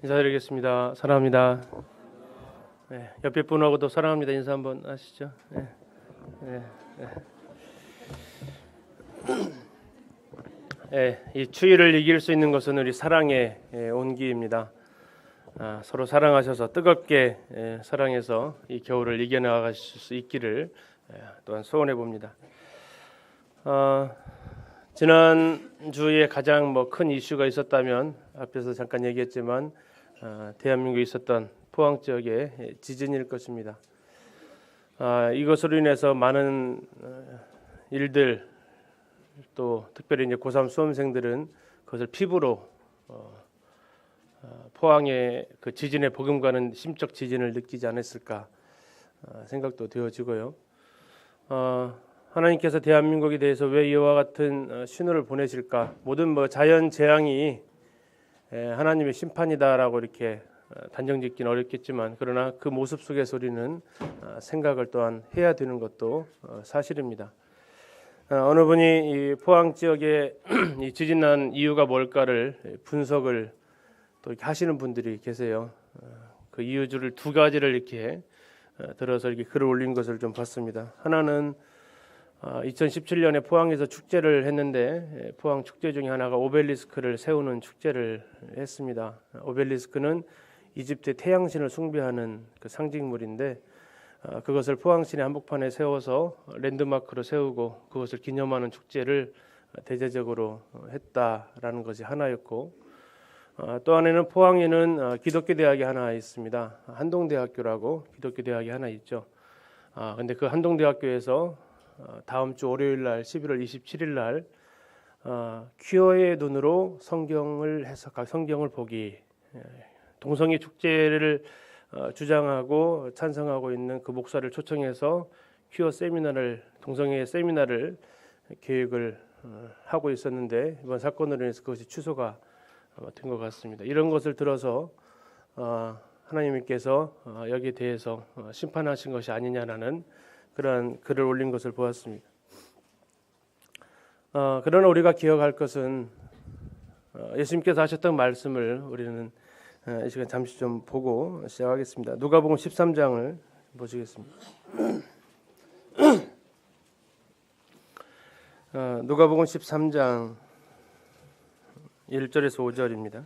인사드리겠습니다. 사랑합니다. 네, 옆에 분하고도 사랑합니다. 인사 한번 하시죠. 네, 네, 네. 네, 이 추위를 이길 수 있는 것은 우리 사랑의 온기입니다. 서로 사랑하셔서 뜨겁게 사랑해서 이 겨울을 이겨나가실 수 있기를 또한 소원해 봅니다. 지난 주에 가장 큰 이슈가 있었다면 앞에서 잠깐 얘기했지만 대한민국에 있었던 포항 지역의 지진일 것입니다. 이것으로 인해서 많은 일들, 또 특별히 이제 고3 수험생들은 그것을 피부로 포항의 그 지진의 복음과는 심적 지진을 느끼지 않았을까 생각도 되어지고요. 하나님께서 대한민국에 대해서 왜 이와 같은 신호를 보내실까? 모든 자연 재앙이 하나님의 심판이다라고 이렇게 단정짓기는 어렵겠지만, 그러나 그 모습 속에서 우리는 생각을 또한 해야 되는 것도 사실입니다. 어느 분이 이 포항 지역에 이 지진 난 이유가 뭘까를 분석을 또 이렇게 하시는 분들이 계세요. 그 이유들을 두 가지를 이렇게 들어서 이렇게 글을 올린 것을 좀 봤습니다. 하나는 2017년에 포항에서 축제를 했는데, 포항 축제 중에 하나가 오벨리스크를 세우는 축제를 했습니다. 오벨리스크는 이집트의 태양신을 숭배하는 그 상징물인데, 그것을 포항시내 한복판에 세워서 랜드마크로 세우고 그것을 기념하는 축제를 대대적으로 했다라는 것이 하나였고, 또 하나는 포항에는 기독교 대학이 하나 있습니다. 한동대학교라고 기독교 대학이 하나 있죠. 근데 그 한동대학교에서 다음 주 월요일 날 11월 27일 날 퀴어의 눈으로 성경을 해석하고 성경을 보기, 동성애 축제를 주장하고 찬성하고 있는 그 목사를 초청해서 퀴어 세미나를, 동성애 세미나를 계획을 하고 있었는데, 이번 사건으로 인해서 그것이 취소가 된 것 같습니다. 이런 것을 들어서 하나님께서 여기에 대해서 심판하신 것이 아니냐라는 그러한 글을 올린 것을 보았습니다. 그러나 우리가 기억할 것은 예수님께서 하셨던 말씀을 우리는 이 시간 잠시 좀 보고 시작하겠습니다. 누가복음 13장을 보시겠습니다. 누가복음 13장 1절에서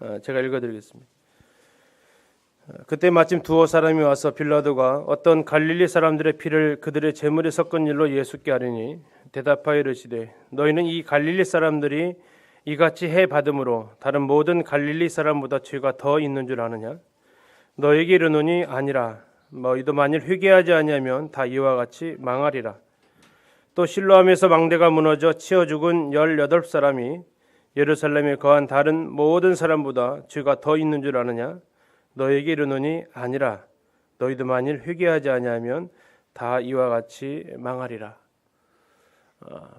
5절입니다. 제가 읽어드리겠습니다. 그때 마침 두어 사람이 와서 빌라도가 어떤 갈릴리 사람들의 피를 그들의 제물에 섞은 일로 예수께 아뢰니, 대답하여 이르시되, 너희는 이 갈릴리 사람들이 이같이 해 받음으로 다른 모든 갈릴리 사람보다 죄가 더 있는 줄 아느냐? 너에게 이르노니 아니라. 너희도 만일 회개하지 아니하면 다 이와 같이 망하리라. 또 실로암에서 망대가 무너져 치어 죽은 18사람이 예루살렘에 거한 다른 모든 사람보다 죄가 더 있는 줄 아느냐? 너에게 이르노니 아니라. 너희도 만일 회개하지 아니하면 다 이와 같이 망하리라.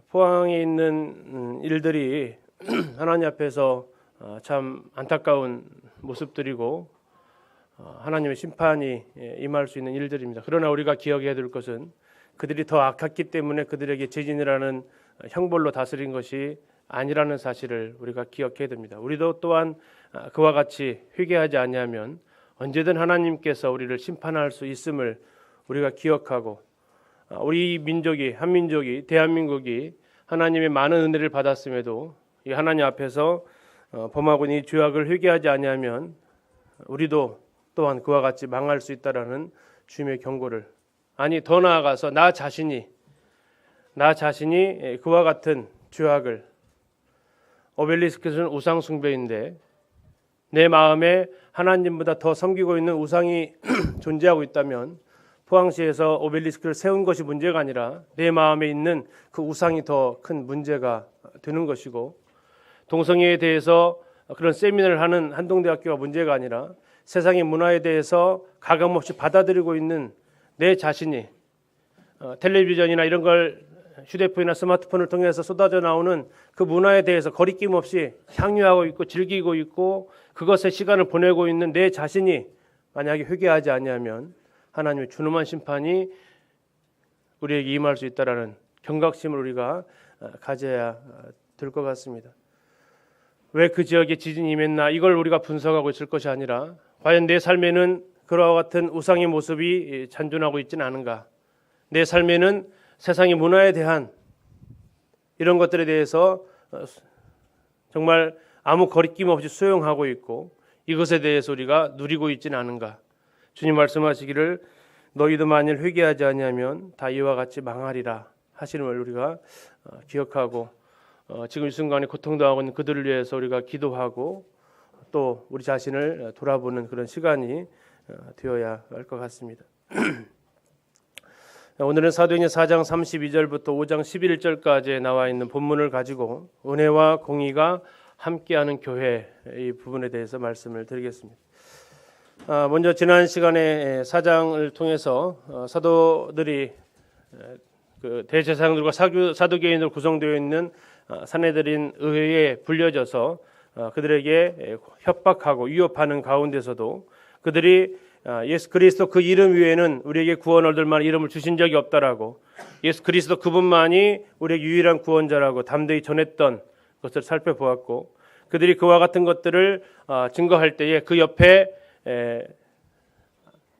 포항에 있는 일들이 하나님 앞에서 참 안타까운 모습들이고 하나님의 심판이 임할 수 있는 일들입니다. 그러나 우리가 기억해야 될 것은 그들이 더 악했기 때문에 그들에게 지진이라는 형벌로 다스린 것이 아니라는 사실을 우리가 기억해야 됩니다. 우리도 또한 그와 같이 회개하지 아니하면 언제든 하나님께서 우리를 심판할 수 있음을 우리가 기억하고, 우리 민족이, 한민족이, 대한민국이 하나님의 많은 은혜를 받았음에도 이 하나님 앞에서 범하고 있는 이 죄악을 회개하지 아니하면 우리도 또한 그와 같이 망할 수 있다라는 주님의 경고를, 아니 더 나아가서 나 자신이 그와 같은 죄악을, 오벨리스크는 우상 숭배인데 내 마음에 하나님보다 더 섬기고 있는 우상이 존재하고 있다면 포항시에서 오벨리스크를 세운 것이 문제가 아니라 내 마음에 있는 그 우상이 더 큰 문제가 되는 것이고, 동성애에 대해서 그런 세미나를 하는 한동대학교가 문제가 아니라 세상의 문화에 대해서 가감없이 받아들이고 있는 내 자신이, 텔레비전이나 이런 걸 휴대폰이나 스마트폰을 통해서 쏟아져 나오는 그 문화에 대해서 거리낌 없이 향유하고 있고 즐기고 있고 그것에 시간을 보내고 있는 내 자신이 만약에 회개하지 아니하면 하나님의 준엄한 심판이 우리에게 임할 수 있다라는 경각심을 우리가 가져야 될 것 같습니다. 왜 그 지역에 지진이 임했나 이걸 우리가 분석하고 있을 것이 아니라 과연 내 삶에는 그와 같은 우상의 모습이 잔존하고 있지는 않은가, 내 삶에는 세상의 문화에 대한 이런 것들에 대해서 정말 아무 거리낌 없이 수용하고 있고 이것에 대해서 우리가 누리고 있지는 않은가. 주님 말씀하시기를 너희도 만일 회개하지 아니하면 다 이와 같이 망하리라 하시는 걸 우리가 기억하고 지금 이 순간에 고통당하고 있는 그들을 위해서 우리가 기도하고 또 우리 자신을 돌아보는 그런 시간이 되어야 할 것 같습니다. 오늘은 사도행전 4장 32절부터 5장 11절까지 나와 있는 본문을 가지고 은혜와 공의가 함께하는 교회 이 부분에 대해서 말씀을 드리겠습니다. 먼저 지난 시간에 4장을 통해서 사도들이 그 대제사장들과 사두개인으로 구성되어 있는 산헤드린 의회에 불려져서 그들에게 협박하고 위협하는 가운데서도 그들이 예수 그리스도 그 이름 위에는 우리에게 구원 얻을 만한 이름을 주신 적이 없다라고, 예수 그리스도 그분만이 우리의 유일한 구원자라고 담대히 전했던 것을 살펴보았고, 그들이 그와 같은 것들을 증거할 때에 그 옆에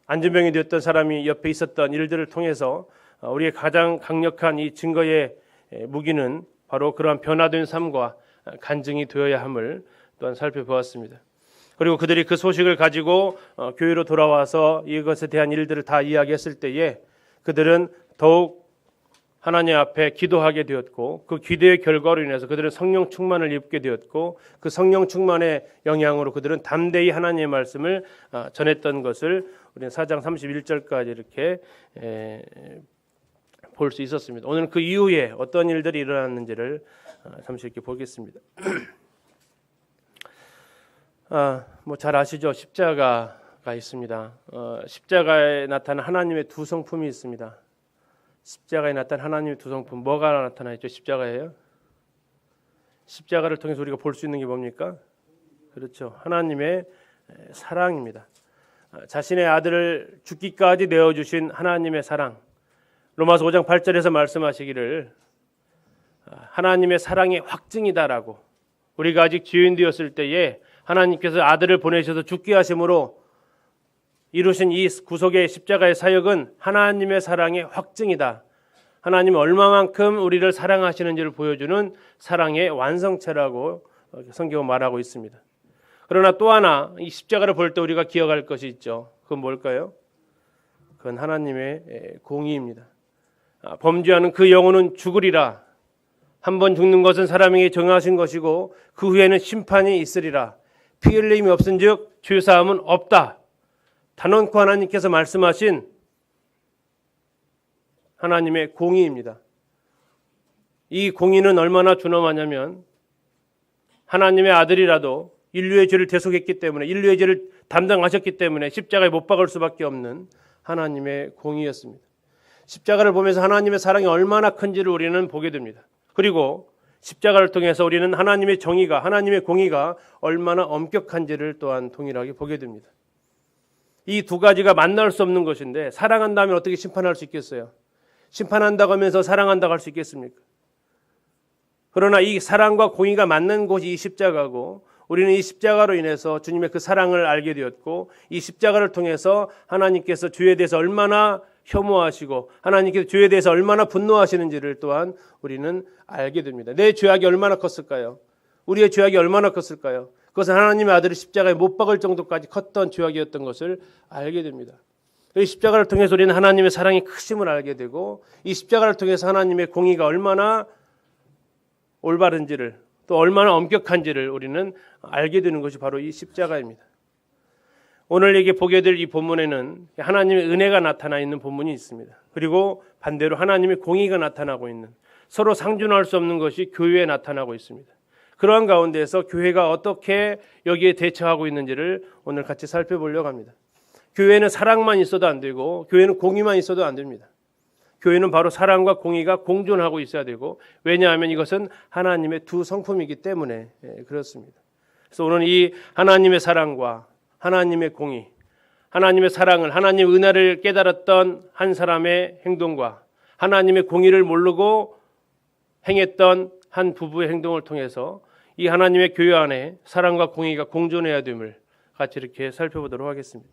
안전병이 되었던 사람이 옆에 있었던 일들을 통해서 우리의 가장 강력한 이 증거의 무기는 바로 그러한 변화된 삶과 간증이 되어야 함을 또한 살펴보았습니다. 그리고 그들이 그 소식을 가지고 교회로 돌아와서 이것에 대한 일들을 다 이야기했을 때에 그들은 더욱 하나님 앞에 기도하게 되었고, 그 기도의 결과로 인해서 그들은 성령 충만을 입게 되었고, 그 성령 충만의 영향으로 그들은 담대히 하나님의 말씀을 전했던 것을 우리는 4장 31절까지 이렇게 볼 수 있었습니다. 오늘은 그 이후에 어떤 일들이 일어났는지를 잠시 이렇게 보겠습니다. 뭐 잘 아시죠? 십자가가 있습니다. 십자가에 나타난 하나님의 두 성품이 있습니다. 십자가에 나타난 하나님의 두 성품, 뭐가 나타나 있죠? 십자가예요. 십자가를 통해서 우리가 볼 수 있는 게 뭡니까? 그렇죠. 하나님의 사랑입니다. 자신의 아들을 죽기까지 내어주신 하나님의 사랑. 로마서 5장 8절에서 말씀하시기를 하나님의 사랑의 확증이다라고, 우리가 아직 죄인 되었을 때에 하나님께서 아들을 보내셔서 죽게 하심으로 이루신 이 구속의 십자가의 사역은 하나님의 사랑의 확증이다. 하나님이 얼마만큼 우리를 사랑하시는지를 보여주는 사랑의 완성체라고 성경은 말하고 있습니다. 그러나 또 하나 이 십자가를 볼 때 우리가 기억할 것이 있죠. 그건 뭘까요? 그건 하나님의 공의입니다. 범죄하는 그 영혼은 죽으리라. 한 번 죽는 것은 사람에게 정하신 것이고 그 후에는 심판이 있으리라. 피 흘림이 없은즉 죄사함은 없다. 단언코 하나님께서 말씀하신 하나님의 공의입니다. 이 공의는 얼마나 준엄하냐면 하나님의 아들이라도 인류의 죄를 대속했기 때문에, 인류의 죄를 담당하셨기 때문에 십자가에 못 박을 수밖에 없는 하나님의 공의였습니다. 십자가를 보면서 하나님의 사랑이 얼마나 큰지를 우리는 보게 됩니다. 그리고 십자가를 통해서 우리는 하나님의 정의가, 하나님의 공의가 얼마나 엄격한지를 또한 동일하게 보게 됩니다. 이 두 가지가 만날 수 없는 것인데, 사랑한다면 어떻게 심판할 수 있겠어요? 심판한다고 하면서 사랑한다고 할 수 있겠습니까? 그러나 이 사랑과 공의가 맞는 곳이 이 십자가고, 우리는 이 십자가로 인해서 주님의 그 사랑을 알게 되었고, 이 십자가를 통해서 하나님께서 죄에 대해서 얼마나 혐오하시고 하나님께서 죄에 대해서 얼마나 분노하시는지를 또한 우리는 알게 됩니다. 내 죄악이 얼마나 컸을까요? 우리의 죄악이 얼마나 컸을까요? 그것은 하나님의 아들을 십자가에 못 박을 정도까지 컸던 죄악이었던 것을 알게 됩니다. 이 십자가를 통해서 우리는 하나님의 사랑이 크심을 알게 되고, 이 십자가를 통해서 하나님의 공의가 얼마나 올바른지를, 또 얼마나 엄격한지를 우리는 알게 되는 것이 바로 이 십자가입니다. 오늘 얘기 보게 될 이 본문에는 하나님의 은혜가 나타나 있는 본문이 있습니다. 그리고 반대로 하나님의 공의가 나타나고 있는, 서로 상존할 수 없는 것이 교회에 나타나고 있습니다. 그러한 가운데에서 교회가 어떻게 여기에 대처하고 있는지를 오늘 같이 살펴보려고 합니다. 교회는 사랑만 있어도 안 되고, 교회는 공의만 있어도 안 됩니다. 교회는 바로 사랑과 공의가 공존하고 있어야 되고, 왜냐하면 이것은 하나님의 두 성품이기 때문에 그렇습니다. 그래서 오늘 이 하나님의 사랑과 하나님의 공의, 하나님의 사랑을, 하나님의 은혜를 깨달았던 한 사람의 행동과 하나님의 공의를 모르고 행했던 한 부부의 행동을 통해서 이 하나님의 교회 안에 사랑과 공의가 공존해야 됨을 같이 이렇게 살펴보도록 하겠습니다.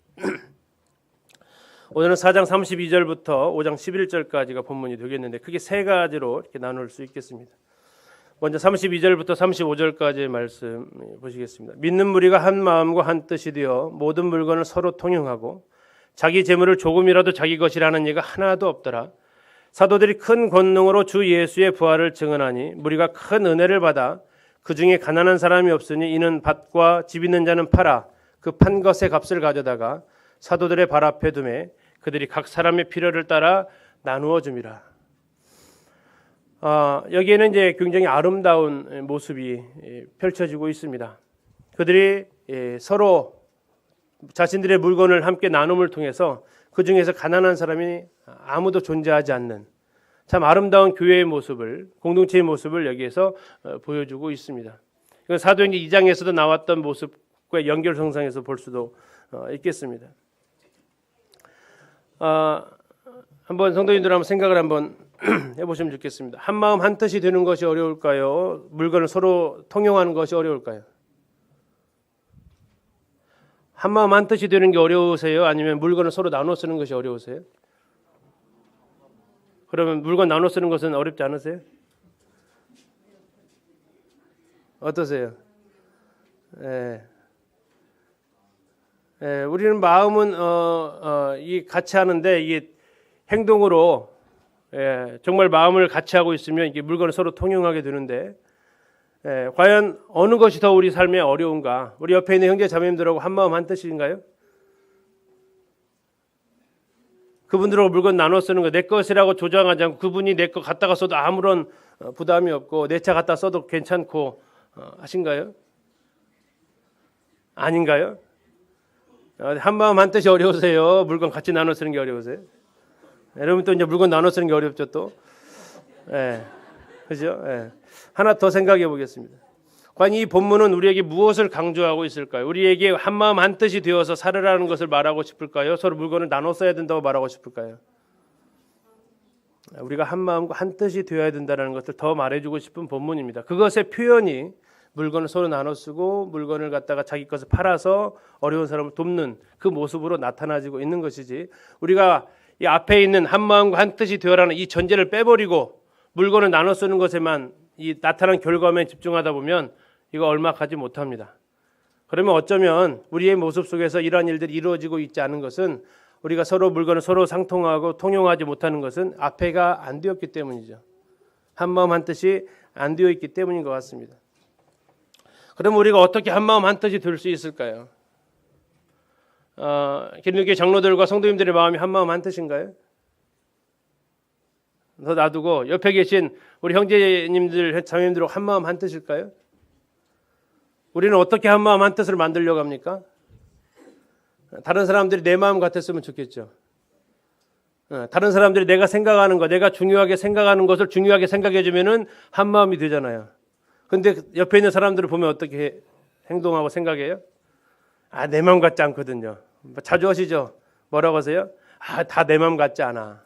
오늘은 4장 32절부터 5장 11절까지가 본문이 되겠는데 크게 세 가지로 이렇게 나눌 수 있겠습니다. 먼저 32절부터 35절까지의 말씀 보시겠습니다. 믿는 무리가 한 마음과 한 뜻이 되어 모든 물건을 서로 통용하고 자기 재물을 조금이라도 자기 것이라는 이가 하나도 없더라. 사도들이 큰 권능으로 주 예수의 부활을 증언하니 무리가 큰 은혜를 받아 그 중에 가난한 사람이 없으니 이는 밭과 집 있는 자는 팔아 그 판 것의 값을 가져다가 사도들의 발 앞에 두매 그들이 각 사람의 필요를 따라 나누어 줌이라. 여기에는 이제 굉장히 아름다운 모습이 펼쳐지고 있습니다. 그들이 서로 자신들의 물건을 함께 나눔을 통해서 그 중에서 가난한 사람이 아무도 존재하지 않는 참 아름다운 교회의 모습을, 공동체의 모습을 여기에서 보여주고 있습니다. 이건 사도행전 2장에서도 나왔던 모습과 연결성상에서 볼 수도 있겠습니다. 한번 성도님들 한번 생각을 한번 해보시면 좋겠습니다. 한 마음 한 뜻이 되는 것이 어려울까요? 물건을 서로 통용하는 것이 어려울까요? 한 마음 한 뜻이 되는 게 어려우세요? 아니면 물건을 서로 나눠 쓰는 것이 어려우세요? 그러면 물건 나눠 쓰는 것은 어렵지 않으세요? 어떠세요? 우리는 마음은 이 같이 하는데 이게 행동으로 정말 마음을 같이 하고 있으면 이게 물건을 서로 통용하게 되는데 과연 어느 것이 더 우리 삶에 어려운가? 우리 옆에 있는 형제 자매님들하고 한 마음 한 뜻인가요? 그분들하고 물건 나눠 쓰는 거 내 것이라고 조장하지 않고 그분이 내 거 갖다가 써도 아무런 부담이 없고 내 차 갖다 써도 괜찮고 하신가요? 아닌가요? 한 마음 한 뜻이 어려우세요? 물건 같이 나눠 쓰는 게 어려우세요? 여러분 또 이제 물건 나눠 쓰는 게 어렵죠 또. 그죠? 하나 더 생각해 보겠습니다. 과연 이 본문은 우리에게 무엇을 강조하고 있을까요? 우리에게 한 마음 한 뜻이 되어서 살으라는 것을 말하고 싶을까요? 서로 물건을 나눠 써야 된다고 말하고 싶을까요? 우리가 한 마음과 한 뜻이 되어야 된다는 것을 더 말해주고 싶은 본문입니다. 그것의 표현이 물건을 서로 나눠 쓰고 물건을 갖다가 자기 것을 팔아서 어려운 사람을 돕는 그 모습으로 나타나지고 있는 것이지, 우리가 이 앞에 있는 한 마음과 한 뜻이 되어라는 이 전제를 빼버리고 물건을 나눠 쓰는 것에만 이 나타난 결과만 집중하다 보면 이거 얼마 가지 못합니다. 그러면 어쩌면 우리의 모습 속에서 이러한 일들이 이루어지고 있지 않은 것은, 우리가 서로 물건을 서로 상통하고 통용하지 못하는 것은 앞에가 안 되었기 때문이죠. 한 마음 한 뜻이 안 되어 있기 때문인 것 같습니다. 그러면 우리가 어떻게 한 마음 한 뜻이 될 수 있을까요? 기독교 장로들과 성도님들의 마음이 한 마음 한 뜻인가요? 더 놔두고 옆에 계신 우리 형제님들, 자매님들하고 한 마음 한 뜻일까요? 우리는 어떻게 한 마음 한 뜻을 만들려고 합니까? 다른 사람들이 내 마음 같았으면 좋겠죠. 다른 사람들이 내가 생각하는 것, 내가 중요하게 생각하는 것을 중요하게 생각해 주면은 한 마음이 되잖아요. 근데 옆에 있는 사람들을 보면 어떻게 행동하고 생각해요? 내 마음 같지 않거든요. 자주 하시죠? 뭐라고 하세요? 다 내 마음 같지 않아.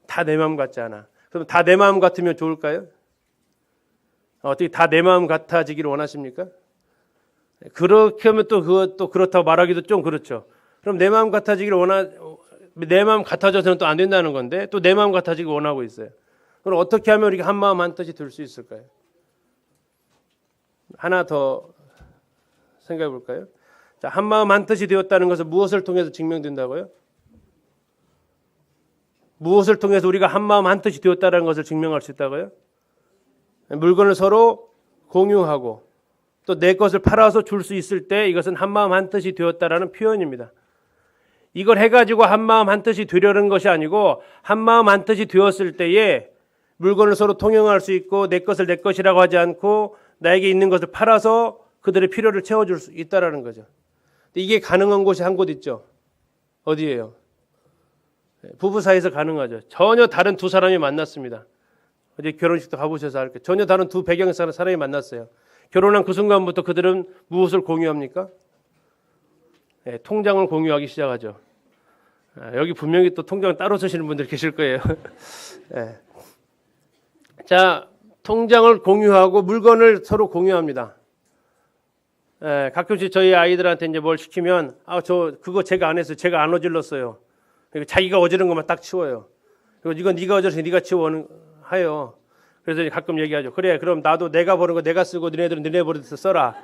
다 내 마음 같지 않아. 그럼 다 내 마음 같으면 좋을까요? 어떻게 다 내 마음 같아지기를 원하십니까? 그렇게 하면 또 그것도 그렇다고 말하기도 좀 그렇죠. 그럼 내 마음 같아지기를 내 마음 같아져서는 또 안 된다는 건데 또 내 마음 같아지기 원하고 있어요. 그럼 어떻게 하면 우리가 한 마음 한 뜻이 될 수 있을까요? 하나 더 생각해 볼까요? 자, 한 마음 한 뜻이 되었다는 것은 무엇을 통해서 증명된다고요? 무엇을 통해서 우리가 한 마음 한 뜻이 되었다는 것을 증명할 수 있다고요? 물건을 서로 공유하고 또 내 것을 팔아서 줄 수 있을 때 이것은 한 마음 한 뜻이 되었다라는 표현입니다. 이걸 해가지고 한 마음 한 뜻이 되려는 것이 아니고, 한 마음 한 뜻이 되었을 때에 물건을 서로 통용할 수 있고 내 것을 내 것이라고 하지 않고 나에게 있는 것을 팔아서 그들의 필요를 채워줄 수 있다라는 거죠. 이게 가능한 곳이 한 곳 있죠. 어디예요? 부부 사이에서 가능하죠. 전혀 다른 두 사람이 만났습니다. 어제 결혼식도 가보셔서 알게 전혀 다른 두 배경의 사람이 만났어요. 결혼한 그 순간부터 그들은 무엇을 공유합니까? 통장을 공유하기 시작하죠. 여기 분명히 또 통장 따로 쓰시는 분들 계실 거예요. 자, 통장을 공유하고 물건을 서로 공유합니다. 가끔씩 저희 아이들한테 이제 뭘 시키면 그거 제가 안 했어요. 제가 안 어질렀어요. 그러니까 자기가 어지른 것만 딱 치워요. 그리고 이건 네가 어질러서 네가 치워 하요. 그래서 가끔 얘기하죠. 그래, 그럼 나도 내가 버는 거 내가 쓰고 너네들은 너네 버릇에서 써라.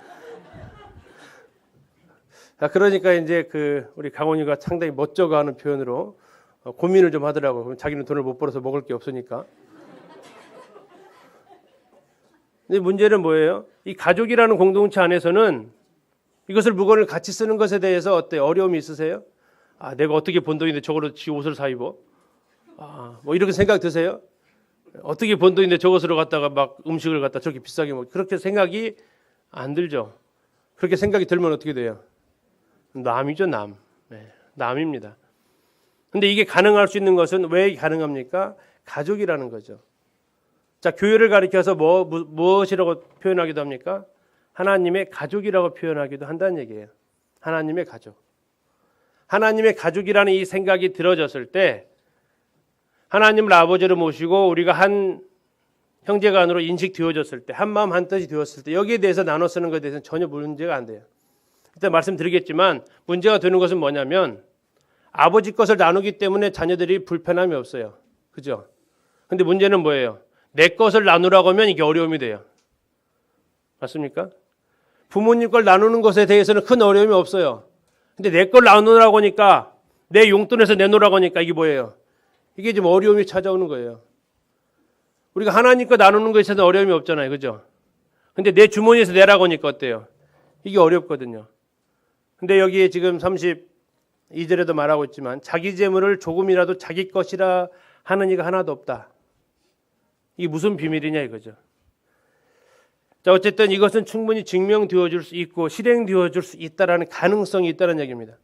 그러니까 이제 우리 강원이가 상당히 멋져가 하는 표현으로 고민을 좀 하더라고요. 그럼 자기는 돈을 못 벌어서 먹을 게 없으니까. 근데 문제는 뭐예요? 이 가족이라는 공동체 안에서는 이것을 물건을 같이 쓰는 것에 대해서 어때요? 어려움이 있으세요? 내가 어떻게 번 돈인데 저거로 지 옷을 사 입어? 뭐 이렇게 생각 드세요? 어떻게 번 돈인데 저것으로 갖다가 막 음식을 갖다 저렇게 비싸게 먹 그렇게 생각이 안 들죠. 그렇게 생각이 들면 어떻게 돼요? 남이죠, 남. 남입니다. 근데 이게 가능할 수 있는 것은 왜 가능합니까? 가족이라는 거죠. 자, 교회를 가리켜서 무엇이라고 표현하기도 합니까? 하나님의 가족이라고 표현하기도 한다는 얘기예요. 하나님의 가족. 하나님의 가족이라는 이 생각이 들어졌을 때 하나님을 아버지로 모시고 우리가 한 형제간으로 인식되어졌을 때, 한 마음 한 뜻이 되었을 때 여기에 대해서 나눠 쓰는 것에 대해서는 전혀 문제가 안 돼요. 일단 말씀드리겠지만 문제가 되는 것은 뭐냐면 아버지 것을 나누기 때문에 자녀들이 불편함이 없어요. 그죠? 근데 문제는 뭐예요? 내 것을 나누라고 하면 이게 어려움이 돼요. 맞습니까? 부모님 걸 나누는 것에 대해서는 큰 어려움이 없어요. 근데 내 걸 나누라고 하니까, 내 용돈에서 내놓으라고 하니까 이게 뭐예요? 이게 좀 어려움이 찾아오는 거예요. 우리가 하나님 거 나누는 것에 있어서 어려움이 없잖아요. 그죠? 근데 내 주머니에서 내라고 하니까 어때요? 이게 어렵거든요. 근데 여기에 지금 32절에도 말하고 있지만 자기 재물을 조금이라도 자기 것이라 하는 이가 하나도 없다. 이게 무슨 비밀이냐 이거죠. 자, 어쨌든 이것은 충분히 증명되어질 수 있고 실행되어질 수 있다라는 가능성이 있다는 얘기입니다.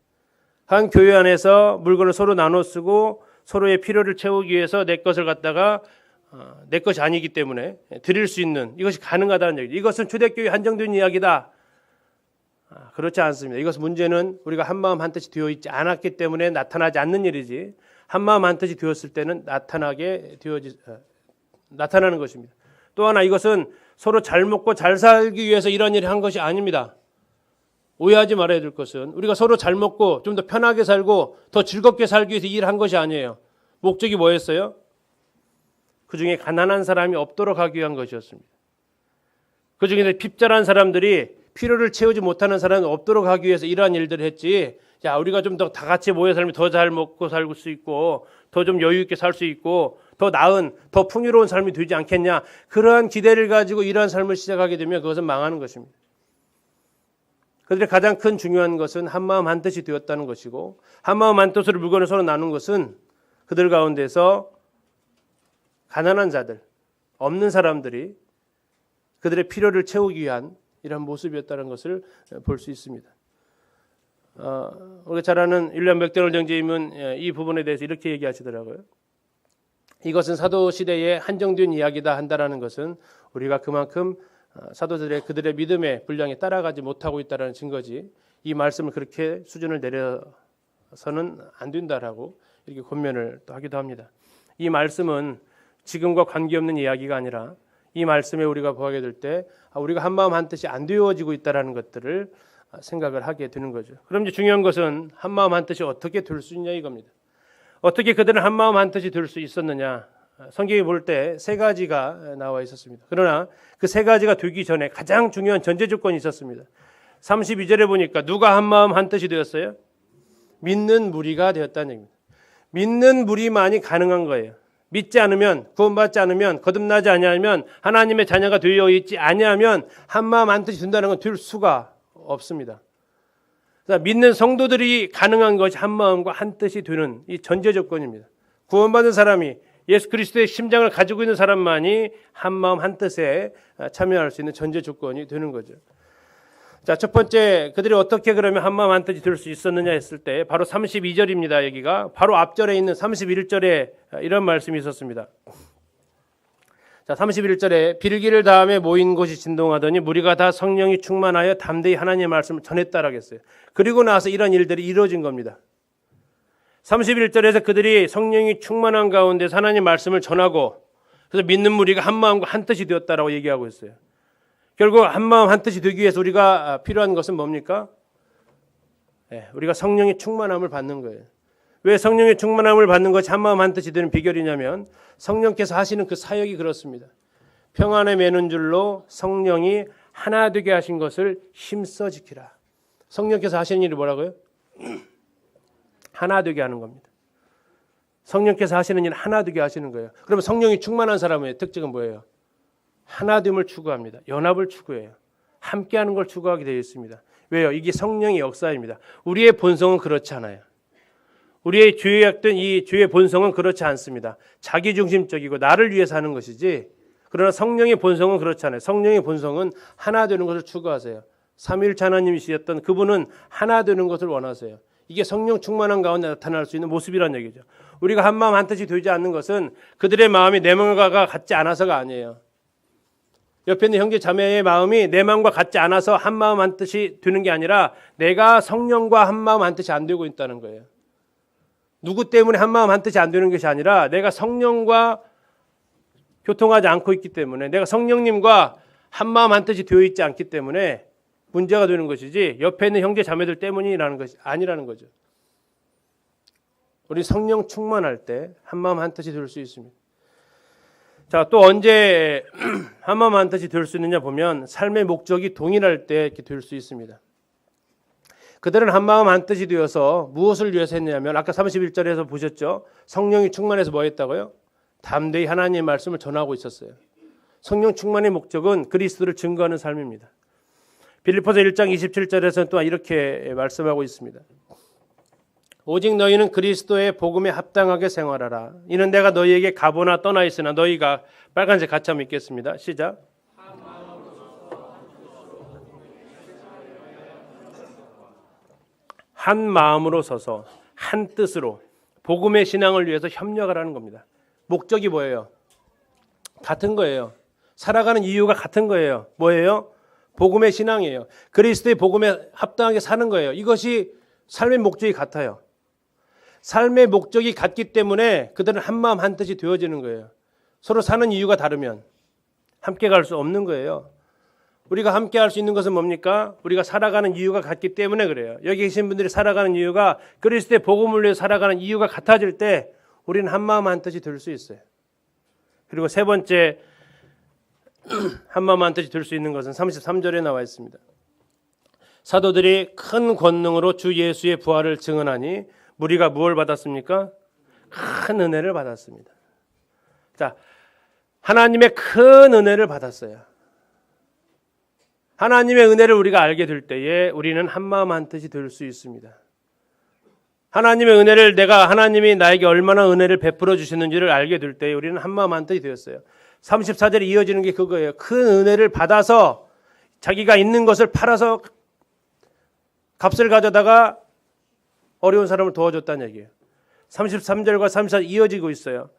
한 교회 안에서 물건을 서로 나눠 쓰고 서로의 필요를 채우기 위해서 내 것을 갖다가 내 것이 아니기 때문에 드릴 수 있는 이것이 가능하다는 얘기죠. 이것은 초대교회 한정된 이야기다. 그렇지 않습니다. 이것은 문제는 우리가 한마음 한뜻이 되어 있지 않았기 때문에 나타나지 않는 일이지, 한마음 한뜻이 되었을 때는 나타나는 것입니다. 또 하나, 이것은 서로 잘 먹고 잘 살기 위해서 이런 일을 한 것이 아닙니다. 오해하지 말아야 될 것은 우리가 서로 잘 먹고 좀 더 편하게 살고 더 즐겁게 살기 위해서 일을 한 것이 아니에요. 목적이 뭐였어요? 그 중에 가난한 사람이 없도록 하기 위한 것이었습니다. 그 중에 핍절한 사람들이 필요를 채우지 못하는 사람이 없도록 하기 위해서 이러한 일들을 했지, 야, 우리가 좀 더 다 같이 모여 살면 더 잘 먹고 살 수 있고 더 좀 여유 있게 살 수 있고 더 나은, 더 풍요로운 삶이 되지 않겠냐, 그러한 기대를 가지고 이러한 삶을 시작하게 되면 그것은 망하는 것입니다. 그들의 가장 큰 중요한 것은 한마음 한뜻이 되었다는 것이고, 한마음 한뜻으로 물건을 서로 나눈 것은 그들 가운데서 가난한 자들, 없는 사람들이 그들의 필요를 채우기 위한 이런 모습이었다는 것을 볼 수 있습니다. 우리가 잘 아는 윌리엄 맥도널드 형제님은 이 부분에 대해서 이렇게 얘기하시더라고요. 이것은 사도 시대의 한정된 이야기다 한다라는 것은 우리가 그만큼 사도들의 그들의 믿음의 분량에 따라가지 못하고 있다는 증거지, 이 말씀을 그렇게 수준을 내려서는 안 된다라고 이렇게 권면을 또 하기도 합니다. 이 말씀은 지금과 관계없는 이야기가 아니라 이 말씀에 우리가 보게 될 때 우리가 한마음 한뜻이 안 되어지고 있다는 것들을 생각을 하게 되는 거죠. 그럼 이제 중요한 것은 한마음 한뜻이 어떻게 될 수 있냐 이겁니다. 어떻게 그들은 한마음 한뜻이 될 수 있었느냐. 성경에 볼 때 세 가지가 나와 있었습니다. 그러나 그 세 가지가 되기 전에 가장 중요한 전제 조건이 있었습니다. 32절에 보니까 누가 한마음 한뜻이 되었어요? 믿는 무리가 되었다는 얘기입니다. 믿는 무리만이 가능한 거예요. 믿지 않으면, 구원받지 않으면, 거듭나지 아니하면, 하나님의 자녀가 되어 있지 아니하면 한마음 한뜻이 된다는 건 될 수가 없습니다. 믿는 성도들이 가능한 것이 한마음과 한뜻이 되는 이 전제 조건입니다. 구원받은 사람이, 예수 그리스도의 심장을 가지고 있는 사람만이 한마음 한뜻에 참여할 수 있는 전제 조건이 되는 거죠. 자, 첫 번째, 그들이 어떻게 그러면 한마음 한뜻이 될 수 있었느냐 했을 때 바로 32절입니다. 여기가 바로 앞절에 있는 31절에 이런 말씀이 있었습니다. 자, 31절에 빌기를 다음에 모인 곳이 진동하더니 무리가 다 성령이 충만하여 담대히 하나님의 말씀을 전했다라고 했어요. 그리고 나서 이런 일들이 이루어진 겁니다. 31절에서 그들이 성령이 충만한 가운데 하나님의 말씀을 전하고 그래서 믿는 무리가 한 마음과 한 뜻이 되었다라고 얘기하고 있어요. 결국 한 마음 한 뜻이 되기 위해서 우리가 필요한 것은 뭡니까? 우리가 성령의 충만함을 받는 거예요. 왜 성령의 충만함을 받는 것이 한 마음 한 뜻이 되는 비결이냐면 성령께서 하시는 그 사역이 그렇습니다. 평안에 매는 줄로 성령이 하나 되게 하신 것을 힘써 지키라. 성령께서 하시는 일이 뭐라고요? 하나 되게 하는 겁니다. 성령께서 하시는 일 하나 되게 하시는 거예요. 그러면 성령이 충만한 사람의 특징은 뭐예요? 하나됨을 추구합니다. 연합을 추구해요. 함께하는 걸 추구하게 되어 있습니다. 왜요? 이게 성령의 역사입니다. 우리의 본성은 그렇지 않아요. 우리의 죄악된 이 죄의 본성은 그렇지 않습니다. 자기중심적이고 나를 위해서 하는 것이지, 그러나 성령의 본성은 그렇지 않아요. 성령의 본성은 하나 되는 것을 추구하세요. 삼위일체 하나님이시였던 그분은 하나 되는 것을 원하세요. 이게 성령 충만한 가운데 나타날 수 있는 모습이란 얘기죠. 우리가 한 마음 한 뜻이 되지 않는 것은 그들의 마음이 내 마음과 같지 않아서가 아니에요. 옆에 있는 형제 자매의 마음이 내 마음과 같지 않아서 한 마음 한 뜻이 되는 게 아니라 내가 성령과 한 마음 한 뜻이 안 되고 있다는 거예요. 누구 때문에 한 마음 한 뜻이 안 되는 것이 아니라 내가 성령과 교통하지 않고 있기 때문에, 내가 성령님과 한 마음 한 뜻이 되어 있지 않기 때문에 문제가 되는 것이지, 옆에 있는 형제 자매들 때문이라는 것이 아니라는 거죠. 우리 성령 충만할 때 한 마음 한 뜻이 될 수 있습니다. 자, 또 언제 한 마음 한 뜻이 될 수 있느냐 보면 삶의 목적이 동일할 때 이렇게 될 수 있습니다. 그들은 한 마음 한 뜻이 되어서 무엇을 위해서 했냐면, 아까 31절에서 보셨죠? 성령이 충만해서 뭐 했다고요? 담대히 하나님의 말씀을 전하고 있었어요. 성령 충만의 목적은 그리스도를 증거하는 삶입니다. 빌립보서 1장 27절에서는 또한 이렇게 말씀하고 있습니다. 오직 너희는 그리스도의 복음에 합당하게 생활하라. 이는 내가 너희에게 가보나 떠나 있으나 너희가, 빨간색 같이 한번 읽겠습니다. 시작. 한 마음으로 서서 한 뜻으로 복음의 신앙을 위해서 협력하라는 겁니다. 목적이 뭐예요? 같은 거예요. 살아가는 이유가 같은 거예요. 뭐예요? 복음의 신앙이에요. 그리스도의 복음에 합당하게 사는 거예요. 이것이 삶의 목적이 같아요. 삶의 목적이 같기 때문에 그들은 한 마음 한 뜻이 되어지는 거예요. 서로 사는 이유가 다르면 함께 갈 수 없는 거예요. 우리가 함께 할 수 있는 것은 뭡니까? 우리가 살아가는 이유가 같기 때문에 그래요. 여기 계신 분들이 살아가는 이유가 그리스도의 복음을 위해 살아가는 이유가 같아질 때 우리는 한 마음 한 뜻이 될 수 있어요. 그리고 세 번째 한 마음 한 뜻이 될 수 있는 것은 33절에 나와 있습니다. 사도들이 큰 권능으로 주 예수의 부활을 증언하니 무리가 무엇을 받았습니까? 큰 은혜를 받았습니다. 자, 하나님의 큰 은혜를 받았어요. 하나님의 은혜를 우리가 알게 될 때에 우리는 한 마음 한 뜻이 될 수 있습니다. 하나님의 은혜를, 내가 하나님이 나에게 얼마나 은혜를 베풀어 주시는지를 알게 될 때에 우리는 한 마음 한 뜻이 되었어요. 34절에 이어지는 게 그거예요. 큰 은혜를 받아서 자기가 있는 것을 팔아서 값을 가져다가 어려운 사람을 도와줬다는 얘기예요. 33절과 34절 이어지고 있어요.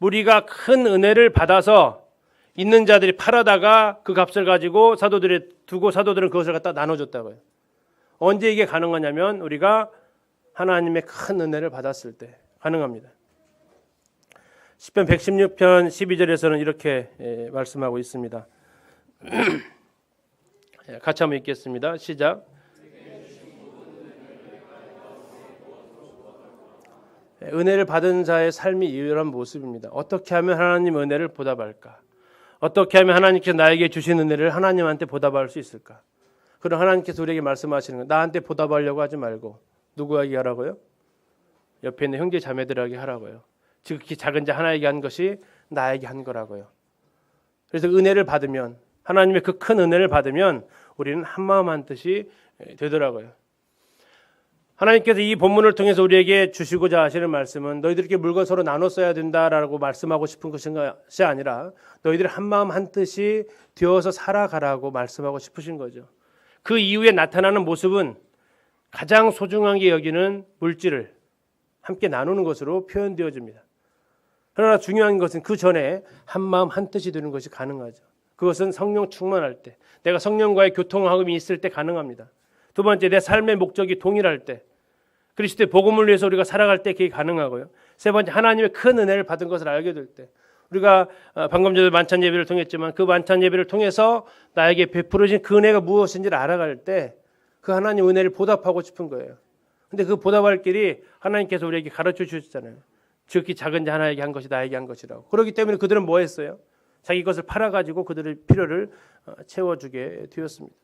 우리가 큰 은혜를 받아서 있는 자들이 팔아다가 그 값을 가지고 사도들이 두고 사도들은 그것을 갖다 나눠줬다고요. 언제 이게 가능하냐면 우리가 하나님의 큰 은혜를 받았을 때 가능합니다. 시편 116편 12절에서는 이렇게 말씀하고 있습니다. 같이 한번 읽겠습니다. 시작. 은혜를 받은 자의 삶이 이런 모습입니다. 어떻게 하면 하나님 은혜를 보답할까? 어떻게 하면 하나님께서 나에게 주신 은혜를 하나님한테 보답할 수 있을까? 그럼 하나님께서 우리에게 말씀하시는 거예요. 나한테 보답하려고 하지 말고 누구에게 하라고요? 옆에 있는 형제 자매들에게 하라고요. 지극히 작은 자 하나에게 한 것이 나에게 한 거라고요. 그래서 은혜를 받으면, 하나님의 그 큰 은혜를 받으면 우리는 한 마음 한 뜻이 되더라고요. 하나님께서 이 본문을 통해서 우리에게 주시고자 하시는 말씀은 너희들께 물건 서로 나눠 써야 된다라고 말씀하고 싶은 것이 아니라 너희들이 한 마음 한 뜻이 되어서 살아가라고 말씀하고 싶으신 거죠. 그 이후에 나타나는 모습은 가장 소중하게 여기는 물질을 함께 나누는 것으로 표현되어집니다. 그러나 중요한 것은 그 전에 한 마음 한 뜻이 되는 것이 가능하죠. 그것은 성령 충만할 때, 내가 성령과의 교통하음이 있을 때 가능합니다. 두 번째, 내 삶의 목적이 동일할 때, 그리스도의 복음을 위해서 우리가 살아갈 때 그게 가능하고요. 세 번째, 하나님의 큰 은혜를 받은 것을 알게 될 때, 우리가 방금 전에 만찬 예배를 통했지만 그 만찬 예배를 통해서 나에게 베풀어진 그 은혜가 무엇인지를 알아갈 때 그 하나님 은혜를 보답하고 싶은 거예요. 근데 그 보답할 길이 하나님께서 우리에게 가르쳐 주셨잖아요. 지극히 작은 자 하나에게 한 것이 나에게 한 것이라고. 그렇기 때문에 그들은 뭐 했어요? 자기 것을 팔아가지고 그들의 필요를 채워주게 되었습니다.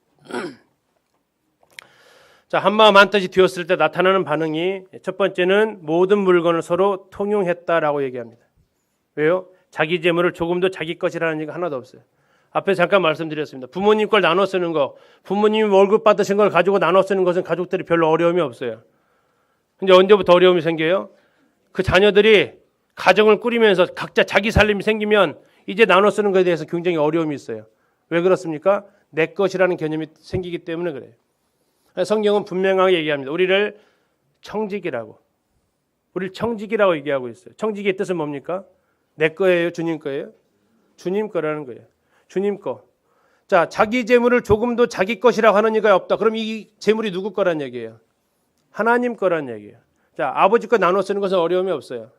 자, 한마음 한뜻이 되었을 때 나타나는 반응이 첫 번째는 모든 물건을 서로 통용했다라고 얘기합니다. 왜요? 자기 재물을 조금도 자기 것이라는 얘기가 하나도 없어요. 앞에 잠깐 말씀드렸습니다. 부모님 걸 나눠 쓰는 거, 부모님이 월급 받으신 걸 가지고 나눠 쓰는 것은 가족들이 별로 어려움이 없어요. 근데 언제부터 어려움이 생겨요? 그 자녀들이 가정을 꾸리면서 각자 자기 살림이 생기면 이제 나눠 쓰는 것에 대해서 굉장히 어려움이 있어요. 왜 그렇습니까? 내 것이라는 개념이 생기기 때문에 그래요. 성경은 분명하게 얘기합니다. 우리를 청지기라고. 우리를 청지기라고 얘기하고 있어요. 청지기의 뜻은 뭡니까? 내 거예요? 주님 거예요? 주님 거라는 거예요. 주님 거. 자, 자기 재물을 조금도 자기 것이라고 하는 이가 없다. 그럼 이 재물이 누구 거란 얘기예요? 하나님 거란 얘기예요. 자, 아버지 거 나눠 쓰는 것은 어려움이 없어요.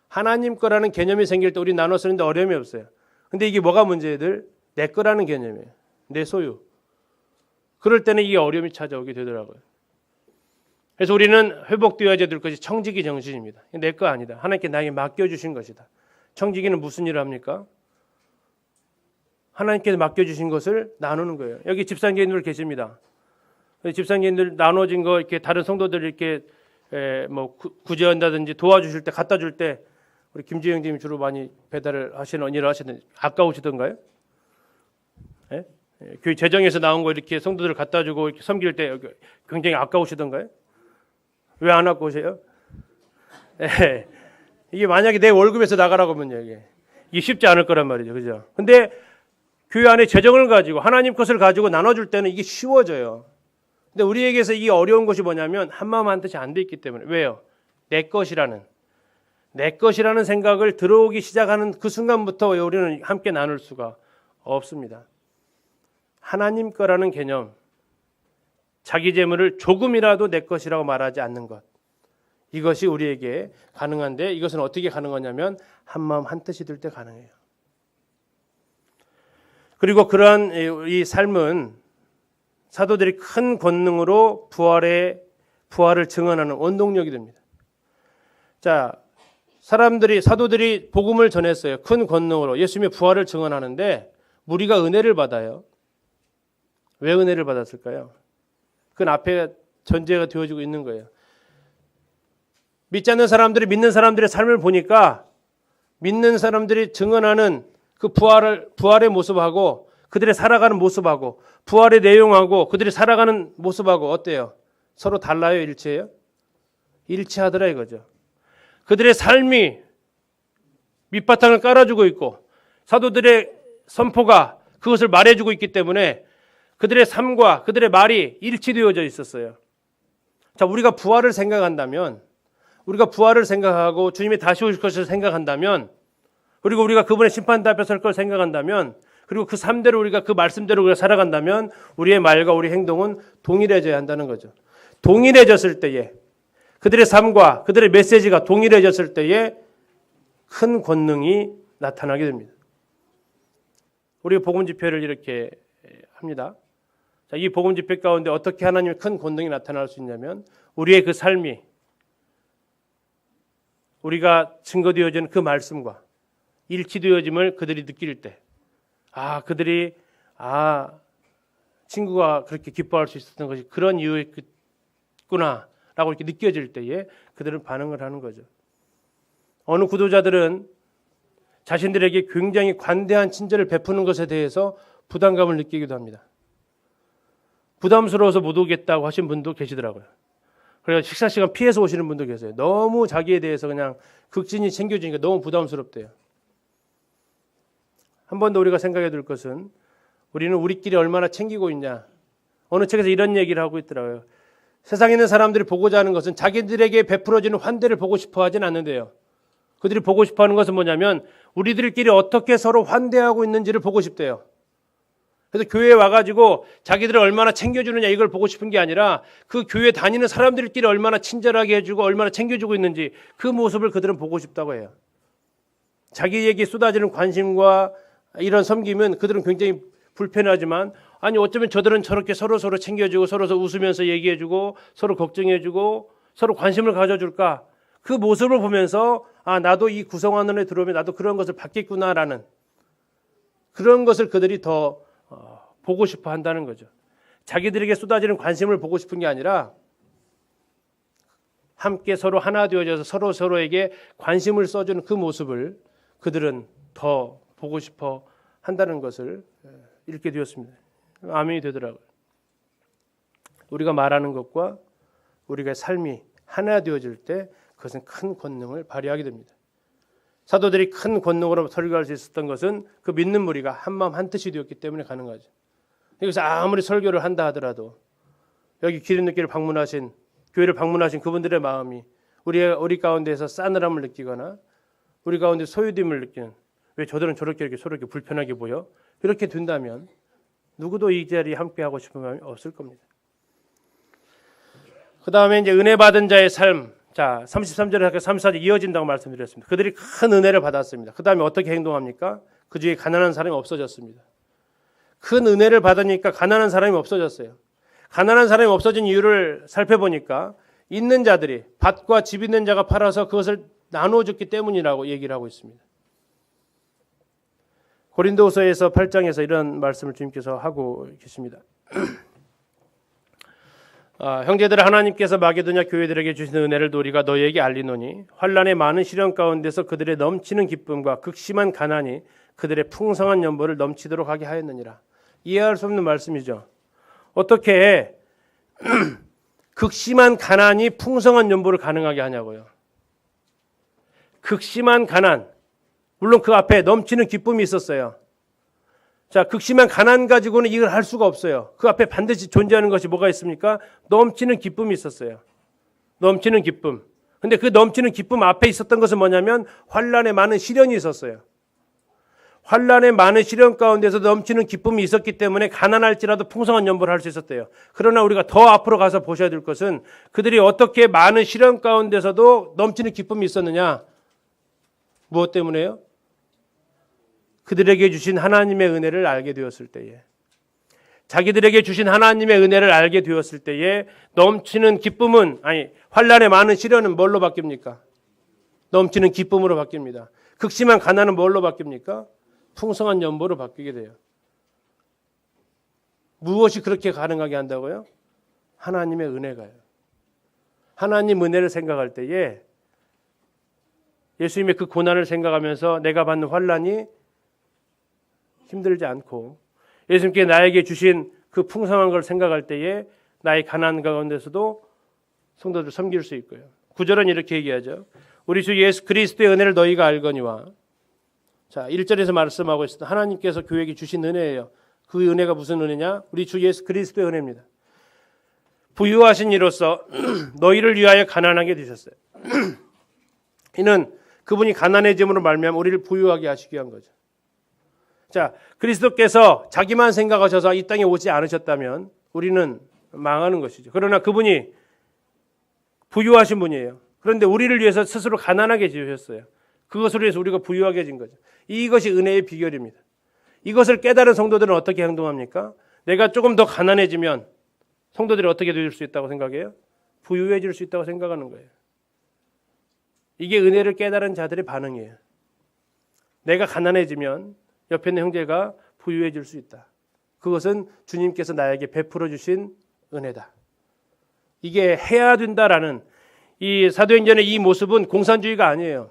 하나님 거라는 개념이 생길 때 우리 나눠 쓰는데 어려움이 없어요. 근데 이게 뭐가 문제들? 내 거라는 개념이에요. 내 소유. 그럴 때는 이게 어려움이 찾아오게 되더라고요. 그래서 우리는 회복되어야 될 것이 청지기 정신입니다. 내 거 아니다. 하나님께 나에게 맡겨주신 것이다. 청지기는 무슨 일을 합니까? 하나님께서 맡겨주신 것을 나누는 거예요. 여기 집사님들 계십니다. 집사님들 나눠진 거 이렇게 다른 성도들 이렇게 뭐 구제한다든지 도와주실 때 갖다 줄 때 우리 김지영 님이 주로 많이 배달을 하시는 일을 하시는 아까우시던가요? 예? 교회 재정에서 나온 거 이렇게 성도들 갖다 주고 이렇게 섬길 때 굉장히 아까우시던가요? 왜 안 아까우세요? 예. 이게 만약에 내 월급에서 나가라고 하면 이게 쉽지 않을 거란 말이죠. 그죠? 근데 교회 안에 재정을 가지고 하나님 것을 가지고 나눠줄 때는 이게 쉬워져요. 근데 우리에게서 이게 어려운 것이 뭐냐면 한마음 한뜻이 안 돼 있기 때문에. 왜요? 내 것이라는 생각을 들어오기 시작하는 그 순간부터 우리는 함께 나눌 수가 없습니다. 하나님 거라는 개념, 자기 재물을 조금이라도 내 것이라고 말하지 않는 것, 이것이 우리에게 가능한데 이것은 어떻게 가능하냐면 한마음 한뜻이 될 때 가능해요. 그리고 그러한 이 삶은 사도들이 큰 권능으로 부활을 증언하는 원동력이 됩니다. 자, 사도들이 복음을 전했어요. 큰 권능으로 예수님의 부활을 증언하는데 무리가 은혜를 받아요. 왜 은혜를 받았을까요? 그건 앞에 전제가 되어지고 있는 거예요. 믿지 않는 사람들이 믿는 사람들의 삶을 보니까 믿는 사람들이 증언하는 그 부활의 모습하고 그들의 살아가는 모습하고 부활의 내용하고 그들이 살아가는 모습하고 어때요? 서로 달라요? 일치해요? 일치하더라 이거죠. 그들의 삶이 밑바탕을 깔아주고 있고 사도들의 선포가 그것을 말해주고 있기 때문에 그들의 삶과 그들의 말이 일치되어져 있었어요. 자, 우리가 부활을 생각한다면 우리가 부활을 생각하고 주님이 다시 오실 것을 생각한다면 그리고 우리가 그분의 심판대 앞에 설 걸 생각한다면 그리고 그 삶대로 우리가 그 말씀대로 우리가 살아간다면 우리의 말과 우리 행동은 동일해져야 한다는 거죠. 동일해졌을 때에 그들의 삶과 그들의 메시지가 동일해졌을 때에 큰 권능이 나타나게 됩니다. 우리가 복음 집회를 이렇게 합니다. 자, 이 복음 집회 가운데 어떻게 하나님의 큰 권능이 나타날 수 있냐면 우리의 그 삶이 우리가 증거되어지는 그 말씀과 일치되어짐을 그들이 느낄 때 그들이 친구가 그렇게 기뻐할 수 있었던 것이 그런 이유였구나 라고 이렇게 느껴질 때에 그들은 반응을 하는 거죠. 어느 구도자들은 자신들에게 굉장히 관대한 친절을 베푸는 것에 대해서 부담감을 느끼기도 합니다. 부담스러워서 못 오겠다고 하신 분도 계시더라고요. 그래서 식사 시간 피해서 오시는 분도 계세요. 너무 자기에 대해서 그냥 극진히 챙겨주니까 너무 부담스럽대요. 한 번 더 우리가 생각해 둘 것은 우리는 우리끼리 얼마나 챙기고 있냐. 어느 책에서 이런 얘기를 하고 있더라고요. 세상에 있는 사람들이 보고자 하는 것은 자기들에게 베풀어지는 환대를 보고 싶어 하진 않는데요. 그들이 보고 싶어 하는 것은 뭐냐면 우리들끼리 어떻게 서로 환대하고 있는지를 보고 싶대요. 그래서 교회에 와가지고 자기들을 얼마나 챙겨주느냐 이걸 보고 싶은 게 아니라 그 교회 다니는 사람들끼리 얼마나 친절하게 해주고 얼마나 챙겨주고 있는지 그 모습을 그들은 보고 싶다고 해요. 자기에게 쏟아지는 관심과 이런 섬김은 그들은 굉장히 불편하지만 아니 어쩌면 저들은 저렇게 서로서로 챙겨주고 서로 웃으면서 얘기해주고 서로 걱정해주고 서로 관심을 가져줄까? 그 모습을 보면서 아 나도 이 구성 안에 들어오면 나도 그런 것을 받겠구나라는 그런 것을 그들이 더 보고 싶어 한다는 거죠. 자기들에게 쏟아지는 관심을 보고 싶은 게 아니라 함께 서로 하나 되어져서 서로에게 관심을 써주는 그 모습을 그들은 더 보고 싶어 한다는 것을 읽게 되었습니다. 아멘이 되더라고요. 우리가 말하는 것과 우리가 삶이 하나 되어질 때 그것은 큰 권능을 발휘하게 됩니다. 사도들이 큰 권능으로 설교할 수 있었던 것은 그 믿는 무리가 한마음 한뜻이 되었기 때문에 가능하죠. 여기서 아무리 설교를 한다 하더라도 여기 기린누기를 방문하신 교회를 방문하신 그분들의 마음이 우리 가운데에서 싸늘함을 느끼거나 우리 가운데 소유됨을 느끼는 왜 저들은 저렇게 이렇게 서로 이렇게 불편하게 보여? 이렇게 된다면 누구도 이 자리에 함께하고 싶은 마음이 없을 겁니다. 그 다음에 이제 은혜 받은 자의 삶. 자, 33절에서 34절 이어진다고 말씀드렸습니다. 그들이 큰 은혜를 받았습니다. 그 다음에 어떻게 행동합니까? 그 중에 가난한 사람이 없어졌습니다. 큰 은혜를 받으니까 가난한 사람이 없어졌어요. 가난한 사람이 없어진 이유를 살펴보니까 있는 자들이 밭과 집 있는 자가 팔아서 그것을 나눠줬기 때문이라고 얘기를 하고 있습니다. 고린도후서에서 8장에서 이런 말씀을 주님께서 하고 계십니다. 형제들아 하나님께서 마게도냐 교회들에게 주신 은혜를 우리가 너희에게 알리노니 환난의 많은 시련 가운데서 그들의 넘치는 기쁨과 극심한 가난이 그들의 풍성한 연보를 넘치도록 하게 하였느니라. 이해할 수 없는 말씀이죠. 어떻게 극심한 가난이 풍성한 연보를 가능하게 하냐고요. 극심한 가난. 물론 그 앞에 넘치는 기쁨이 있었어요. 자, 극심한 가난 가지고는 이걸 할 수가 없어요. 그 앞에 반드시 존재하는 것이 뭐가 있습니까? 넘치는 기쁨이 있었어요. 넘치는 기쁨. 근데 그 넘치는 기쁨 앞에 있었던 것은 뭐냐면 환난에 많은 시련이 있었어요. 환난의 많은 시련 가운데서 넘치는 기쁨이 있었기 때문에 가난할지라도 풍성한 연보를 할 수 있었대요. 그러나 우리가 더 앞으로 가서 보셔야 될 것은 그들이 어떻게 많은 시련 가운데서도 넘치는 기쁨이 있었느냐? 무엇 때문에요? 그들에게 주신 하나님의 은혜를 알게 되었을 때에, 자기들에게 주신 하나님의 은혜를 알게 되었을 때에 넘치는 기쁨은, 환난의 많은 시련은 뭘로 바뀝니까? 넘치는 기쁨으로 바뀝니다. 극심한 가난은 뭘로 바뀝니까? 풍성한 연보로 바뀌게 돼요. 무엇이 그렇게 가능하게 한다고요? 하나님의 은혜가요. 하나님 은혜를 생각할 때에 예수님의 그 고난을 생각하면서 내가 받는 환난이 힘들지 않고 예수님께 나에게 주신 그 풍성한 걸 생각할 때에 나의 가난 가운데서도 성도들 섬길 수 있고요. 9절은 이렇게 얘기하죠. 우리 주 예수 그리스도의 은혜를 너희가 알거니와. 자, 1절에서 말씀하고 있습니다. 하나님께서 교회에게 주신 은혜예요. 그 은혜가 무슨 은혜냐? 우리 주 예수 그리스도의 은혜입니다. 부유하신 이로써 너희를 위하여 가난하게 되셨어요. 이는 그분이 가난해짐으로 말미암아 우리를 부유하게 하시기 위한 거죠. 자, 그리스도께서 자기만 생각하셔서 이 땅에 오지 않으셨다면 우리는 망하는 것이죠. 그러나 그분이 부유하신 분이에요. 그런데 우리를 위해서 스스로 가난하게 지으셨어요. 그것을 위해서 우리가 부유하게 진 거죠. 이것이 은혜의 비결입니다. 이것을 깨달은 성도들은 어떻게 행동합니까? 내가 조금 더 가난해지면 성도들이 어떻게 될 수 있다고 생각해요? 부유해질 수 있다고 생각하는 거예요. 이게 은혜를 깨달은 자들의 반응이에요. 내가 가난해지면 옆에 있는 형제가 부유해질 수 있다. 그것은 주님께서 나에게 베풀어 주신 은혜다. 이게 해야 된다라는 이 사도행전의 이 모습은 공산주의가 아니에요.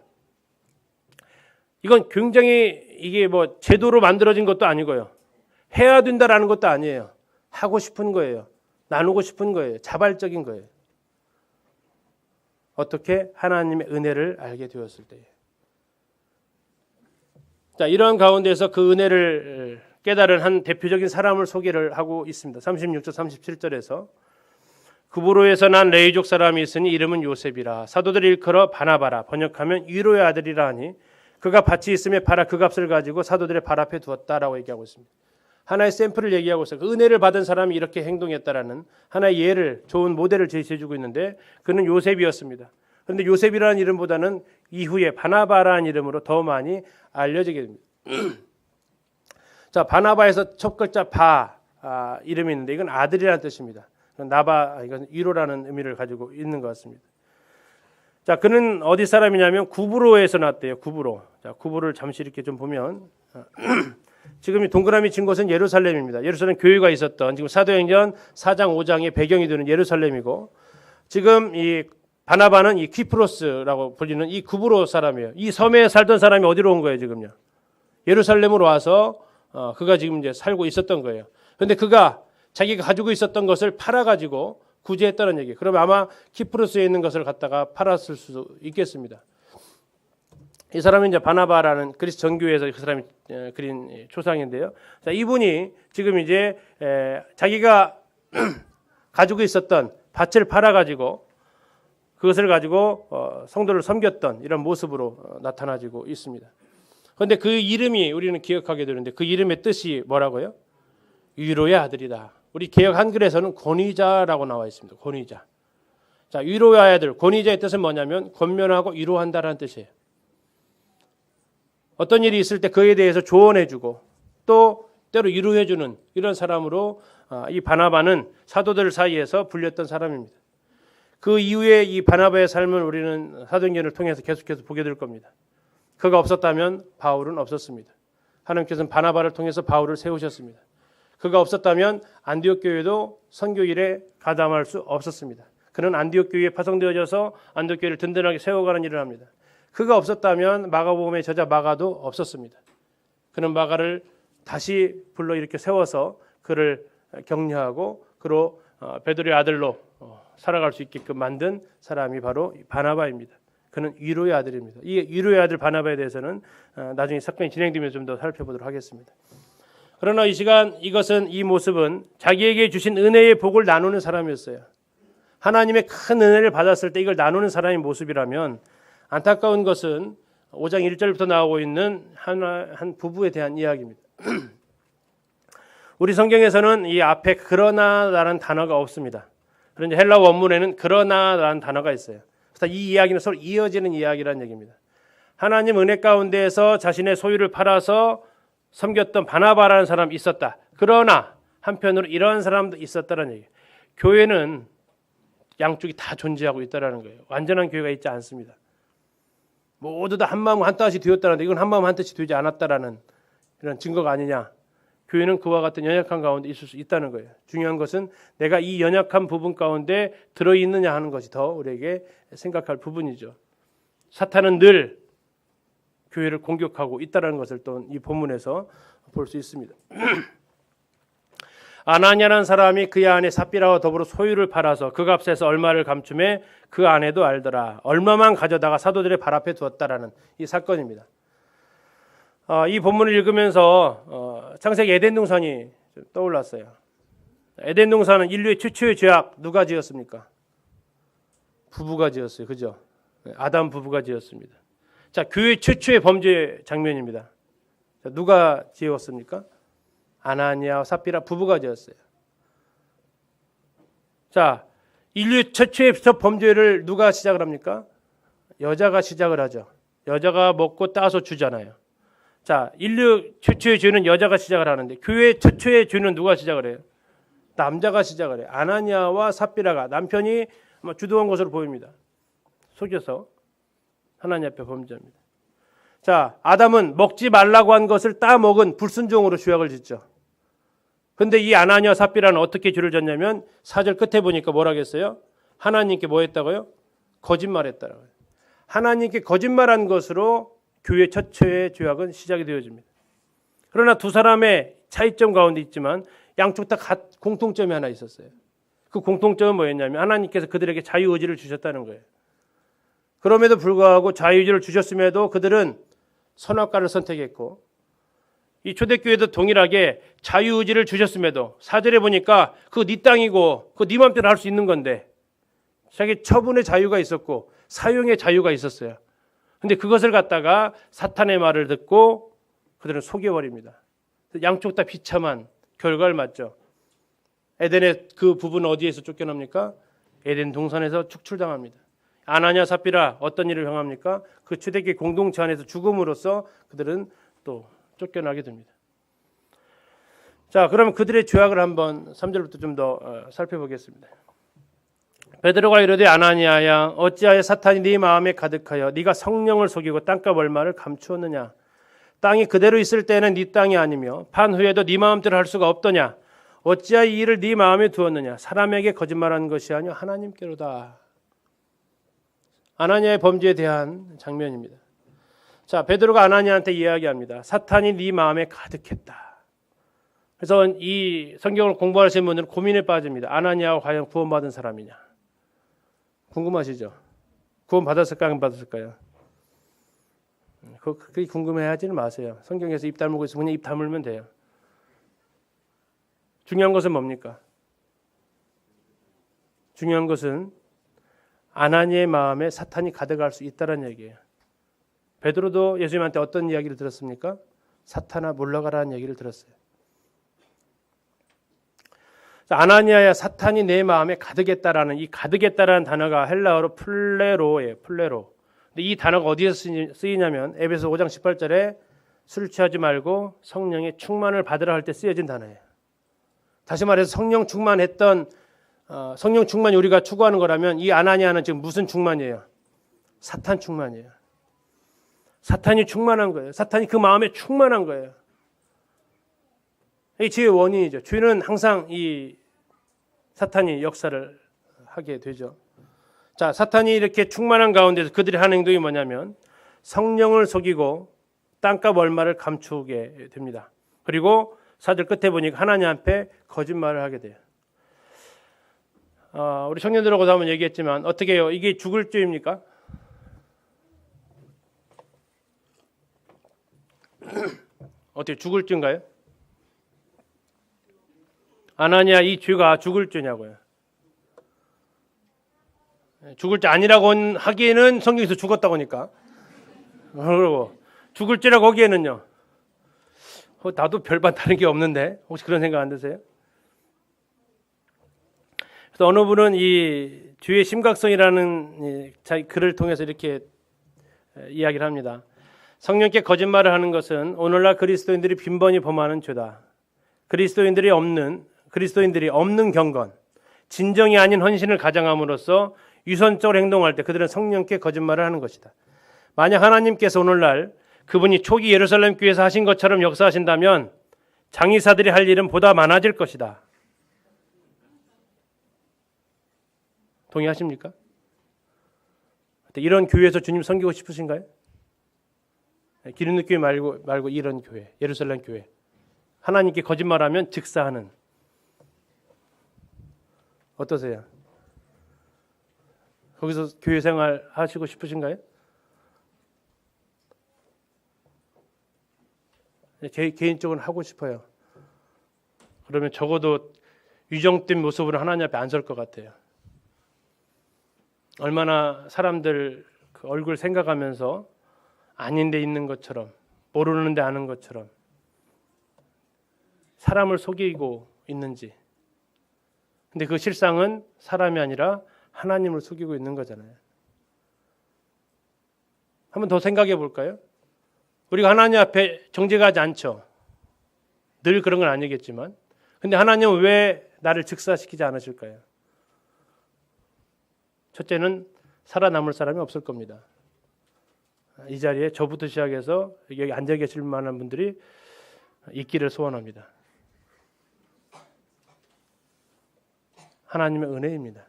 이건 굉장히 이게 뭐 제도로 만들어진 것도 아니고요. 해야 된다라는 것도 아니에요. 하고 싶은 거예요. 나누고 싶은 거예요. 자발적인 거예요. 어떻게? 하나님의 은혜를 알게 되었을 때에. 자, 이러한 가운데서 그 은혜를 깨달은 한 대표적인 사람을 소개를 하고 있습니다. 36절 37절에서 그부로에서 난 레위족 사람이 있으니 이름은 요셉이라. 사도들이 일컬어 바나바라. 번역하면 위로의 아들이라 하니 그가 밭이 있으며 팔아 그 값을 가지고 사도들의 발 앞에 두었다라고 얘기하고 있습니다. 하나의 샘플을 얘기하고 있어요. 그 은혜를 받은 사람이 이렇게 행동했다라는 하나의 예를, 좋은 모델을 제시해주고 있는데 그는 요셉이었습니다. 그런데 요셉이라는 이름보다는 이후에 바나바라는 이름으로 더 많이 알려지게 됩니다. 자, 바나바에서 첫 글자 바 이름이 있는데 이건 아들이라는 뜻입니다. 나바 이건 위로라는 의미를 가지고 있는 것 같습니다. 자, 그는 어디 사람이냐면 구브로에서 났대요. 구브로. 자, 구브로를 잠시 이렇게 좀 보면 지금 이 동그라미 친 곳은 예루살렘입니다. 예루살렘 교회가 있었던 지금 사도행전 4장 5장의 배경이 되는 예루살렘이고 지금 이 바나바는 이 키프로스라고 불리는 이 구브로 사람이에요. 이 섬에 살던 사람이 어디로 온 거예요, 지금요? 예루살렘으로 와서 그가 지금 이제 살고 있었던 거예요. 그런데 그가 자기가 가지고 있었던 것을 팔아가지고 구제했다는 얘기예요. 그러면 아마 키프로스에 있는 것을 갖다가 팔았을 수도 있겠습니다. 이 사람은 이제 바나바라는 그리스 정교회에서 그 사람이 그린 초상인데요. 자, 이분이 지금 이제 자기가 가지고 있었던 밭을 팔아가지고 그것을 가지고 성도를 섬겼던 이런 모습으로 나타나지고 있습니다. 그런데 그 이름이 우리는 기억하게 되는데 그 이름의 뜻이 뭐라고요? 위로의 아들이다. 우리 개역 한글에서는 권위자라고 나와 있습니다. 권위자. 자, 위로의 아들, 권위자의 뜻은 뭐냐면 권면하고 위로한다라는 뜻이에요. 어떤 일이 있을 때 그에 대해서 조언해주고 또 때로 위로해주는 이런 사람으로 이 바나바는 사도들 사이에서 불렸던 사람입니다. 그 이후에 이 바나바의 삶을 우리는 사도행전을 통해서 계속해서 보게 될 겁니다. 그가 없었다면 바울은 없었습니다. 하나님께서는 바나바를 통해서 바울을 세우셨습니다. 그가 없었다면 안디옥 교회도 선교 일에 가담할 수 없었습니다. 그는 안디옥 교회에 파송되어져서 안디옥 교회를 든든하게 세워가는 일을 합니다. 그가 없었다면 마가복음의 저자 마가도 없었습니다. 그는 마가를 다시 불러 이렇게 세워서 그를 격려하고 그로 베드로의 아들로 살아갈 수 있게끔 만든 사람이 바로 바나바입니다. 그는 위로의 아들입니다. 이 위로의 아들 바나바에 대해서는 나중에 사건이 진행되면서 좀 더 살펴보도록 하겠습니다. 그러나 이 시간 이 모습은 자기에게 주신 은혜의 복을 나누는 사람이었어요. 하나님의 큰 은혜를 받았을 때 이걸 나누는 사람의 모습이라면 안타까운 것은 5장 1절부터 나오고 있는 한 부부에 대한 이야기입니다. 우리 성경에서는 이 앞에 그러나라는 단어가 없습니다. 그런데 헬라 원문에는 그러나라는 단어가 있어요. 그래서 이 이야기는 서로 이어지는 이야기라는 얘기입니다. 하나님 은혜 가운데에서 자신의 소유를 팔아서 섬겼던 바나바라는 사람이 있었다. 그러나 한편으로 이러한 사람도 있었다는 얘기예요. 교회는 양쪽이 다 존재하고 있다는 거예요. 완전한 교회가 있지 않습니다. 모두 다 한마음 한뜻이 되었다는데 이건 한마음 한뜻이 되지 않았다라는 이런 증거가 아니냐. 교회는 그와 같은 연약한 가운데 있을 수 있다는 거예요. 중요한 것은 내가 이 연약한 부분 가운데 들어있느냐 하는 것이 더 우리에게 생각할 부분이죠. 사탄은 늘 교회를 공격하고 있다는 것을 또 이 본문에서 볼 수 있습니다. 아나니아라는 사람이 그의 아내 삽비라와 더불어 소유를 팔아서 그 값에서 얼마를 감춤해 그 아내도 알더라. 얼마만 가져다가 사도들의 발 앞에 두었다라는 이 사건입니다. 이 본문을 읽으면서 창세기 에덴 동산이 떠올랐어요. 에덴 동산은 인류의 최초의 죄악 누가 지었습니까? 부부가 지었어요. 그죠? 아담 부부가 지었습니다. 자, 교회 최초의 범죄 장면입니다. 자, 누가 지었습니까? 아나니아와 삽비라 부부가 지었어요. 자, 인류 최초의 범죄를 누가 시작을 합니까? 여자가 시작을 하죠. 여자가 먹고 따서 주잖아요. 자, 인류 최초의 죄는 여자가 시작을 하는데 교회 최초의 죄는 누가 시작을 해요? 남자가 시작을 해요. 아나니아와 삽비라가 남편이 주도한 것으로 보입니다. 속여서 하나님 앞에 범죄합니다. 자, 아담은 먹지 말라고 한 것을 따먹은 불순종으로 죄악을 짓죠. 근데 이 아나니아 삽비라는 어떻게 죄를 졌냐면 4절 끝에 보니까 뭐라겠어요? 하나님께 뭐 했다고요? 거짓말했다라고요. 하나님께 거짓말한 것으로 교회 최초의 죄악은 시작이 되어집니다. 그러나 두 사람의 차이점 가운데 있지만 양쪽 다 공통점이 하나 있었어요. 그 공통점은 뭐였냐면 하나님께서 그들에게 자유의지를 주셨다는 거예요. 그럼에도 불구하고 자유의지를 주셨음에도 그들은 선악과를 선택했고 이 초대교회도 동일하게 자유의지를 주셨음에도 4절에 보니까 그거 네 땅이고 그거 네 맘대로 할 수 있는 건데 자기 처분의 자유가 있었고 사용의 자유가 있었어요. 근데 그것을 갖다가 사탄의 말을 듣고 그들은 속여버립니다. 양쪽 다 비참한 결과를 맞죠. 에덴의 그 부부는 어디에서 쫓겨납니까? 에덴 동산에서 축출당합니다. 아나니아 삽비라 어떤 일을 행합니까? 그 초대교회 공동체 안에서 죽음으로써 그들은 또 쫓겨나게 됩니다. 자, 그러면 그들의 죄악을 한번 3절부터 좀 더 살펴보겠습니다. 베드로가 이르되 아나니아야 어찌하여 사탄이 네 마음에 가득하여 네가 성령을 속이고 땅값 얼마를 감추었느냐? 땅이 그대로 있을 때는 네 땅이 아니며 판 후에도 네 마음대로 할 수가 없더냐? 어찌하여 이 일을 네 마음에 두었느냐? 사람에게 거짓말하는 것이 아니요 하나님께로다. 아나니아의 범죄에 대한 장면입니다. 자, 베드로가 아나니아한테 이야기합니다. 사탄이 네 마음에 가득했다. 그래서 이 성경을 공부하시는 분들은 고민에 빠집니다. 아나니아가 과연 구원받은 사람이냐? 궁금하시죠? 구원 받았을까요? 안 받았을까요? 그게 궁금해하지는 마세요. 성경에서 입 다물고 있으면 그냥 입 다물면 돼요. 중요한 것은 뭡니까? 중요한 것은 아나니아의 마음에 사탄이 가득할 수 있다는 얘기예요. 베드로도 예수님한테 어떤 이야기를 들었습니까? 사탄아 물러가라는 얘기를 들었어요. 아나니아야 사탄이 내 마음에 가득했다라는 이 가득했다라는 단어가 헬라어로 플레로예요. 플레로. 근데 이 단어가 어디에서 쓰이냐면 에베소 5장 18절에 술 취하지 말고 성령의 충만을 받으라 할 때 쓰여진 단어예요. 다시 말해서 성령 충만했던 성령 충만이 우리가 추구하는 거라면 이 아나니아는 지금 무슨 충만이에요? 사탄 충만이에요. 사탄이 충만한 거예요. 사탄이 그 마음에 충만한 거예요. 이 죄의 원인이죠. 죄는 항상 이 사탄이 역사를 하게 되죠. 자, 사탄이 이렇게 충만한 가운데서 그들이 하는 행동이 뭐냐면 성령을 속이고 땅값 얼마를 감추게 됩니다. 그리고 4절 끝에 보니까 하나님 앞에 거짓말을 하게 돼요. 우리 청년들하고도 한번 얘기했지만 어떻게 해요? 이게 죽을 죄입니까? 어떻게 죽을 죄인가요? 아나니아 이 죄가 죽을 죄냐고요. 죽을 죄 아니라고 하기에는 성경에서 죽었다고 하니까. 그리고 죽을 죄라고 하기에는요. 나도 별반 다른 게 없는데 혹시 그런 생각 안 드세요? 그래서 어느 분은 이 죄의 심각성이라는 글을 통해서 이렇게 이야기를 합니다. 성령께 거짓말을 하는 것은 오늘날 그리스도인들이 빈번히 범하는 죄다. 그리스도인들이 없는 경건, 진정이 아닌 헌신을 가장함으로써 유선적으로 행동할 때 그들은 성령께 거짓말을 하는 것이다. 만약 하나님께서 오늘날 그분이 초기 예루살렘 교회에서 하신 것처럼 역사하신다면 장의사들이 할 일은 보다 많아질 것이다. 동의하십니까? 이런 교회에서 주님 섬기고 싶으신가요? 기름넣기 교회 말고 이런 교회, 예루살렘 교회. 하나님께 거짓말하면 즉사하는. 어떠세요? 거기서 교회 생활 하시고 싶으신가요? 개인적으로 하고 싶어요. 그러면 적어도 유정된 모습으로 하나님 앞에 안 설 것 같아요. 얼마나 사람들 그 얼굴 생각하면서 아닌 데 있는 것처럼 모르는 데 아는 것처럼 사람을 속이고 있는지. 근데 그 실상은 사람이 아니라 하나님을 속이고 있는 거잖아요. 한번 더 생각해 볼까요? 우리가 하나님 앞에 정죄하지 않죠. 늘 그런 건 아니겠지만. 근데 하나님은 왜 나를 즉사시키지 않으실까요? 첫째는 살아남을 사람이 없을 겁니다. 이 자리에 저부터 시작해서 여기 앉아 계실 만한 분들이 있기를 소원합니다. 하나님의 은혜입니다.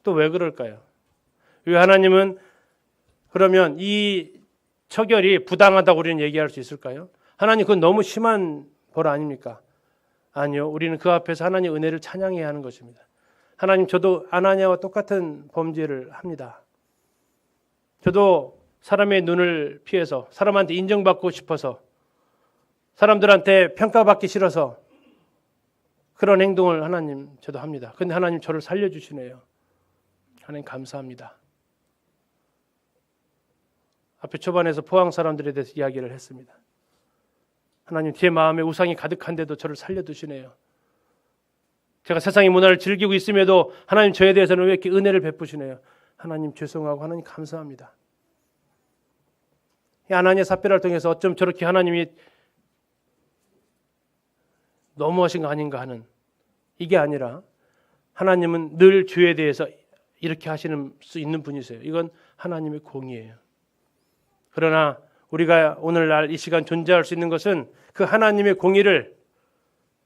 또 왜 그럴까요? 왜 하나님은 그러면 이 처결이 부당하다고 우리는 얘기할 수 있을까요? 하나님 그건 너무 심한 벌 아닙니까? 아니요. 우리는 그 앞에서 하나님의 은혜를 찬양해야 하는 것입니다. 하나님 저도 아나니아와 똑같은 범죄를 합니다. 저도 사람의 눈을 피해서 사람한테 인정받고 싶어서 사람들한테 평가받기 싫어서 그런 행동을 하나님 저도 합니다. 근데 하나님 저를 살려주시네요. 하나님 감사합니다. 앞에 초반에서 포항 사람들에 대해서 이야기를 했습니다. 하나님 제 마음에 우상이 가득한데도 저를 살려두시네요. 제가 세상의 문화를 즐기고 있음에도 하나님 저에 대해서는 왜 이렇게 은혜를 베푸시네요. 하나님 죄송하고 하나님 감사합니다. 이 아나니아 삽비라를 통해서 어쩜 저렇게 하나님이 너무하신 거 아닌가 하는, 이게 아니라 하나님은 늘 죄에 대해서 이렇게 하시는 수 있는 분이세요. 이건 하나님의 공의예요. 그러나 우리가 오늘날 이 시간 존재할 수 있는 것은 그 하나님의 공의를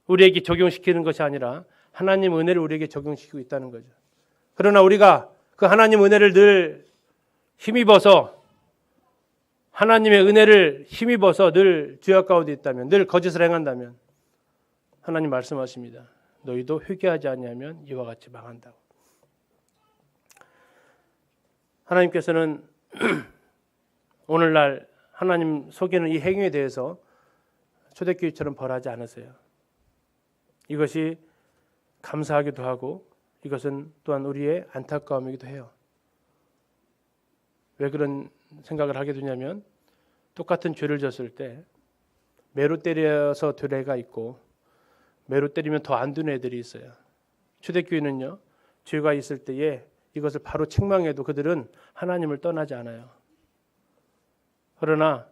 우리에게 적용시키는 것이 아니라 하나님 은혜를 우리에게 적용시키고 있다는 거죠. 그러나 우리가 그 하나님 은혜를 늘 힘입어서, 하나님의 은혜를 힘입어서 늘 죄악 가운데 있다면, 늘 거짓을 행한다면 하나님 말씀하십니다. 너희도 회개하지 않으면 이와 같이 망한다고. 하나님께서는 오늘날 하나님 속이는 이 행위에 대해서 초대교회처럼 벌하지 않으세요. 이것이 감사하기도 하고 이것은 또한 우리의 안타까움이기도 해요. 왜 그런 생각을 하게 되냐면, 똑같은 죄를 졌을 때 매로 때려서 될 애가 있고 매로 때리면 더 안 되는 애들이 있어요. 초대교회는요, 죄가 있을 때에 이것을 바로 책망해도 그들은 하나님을 떠나지 않아요. 그러나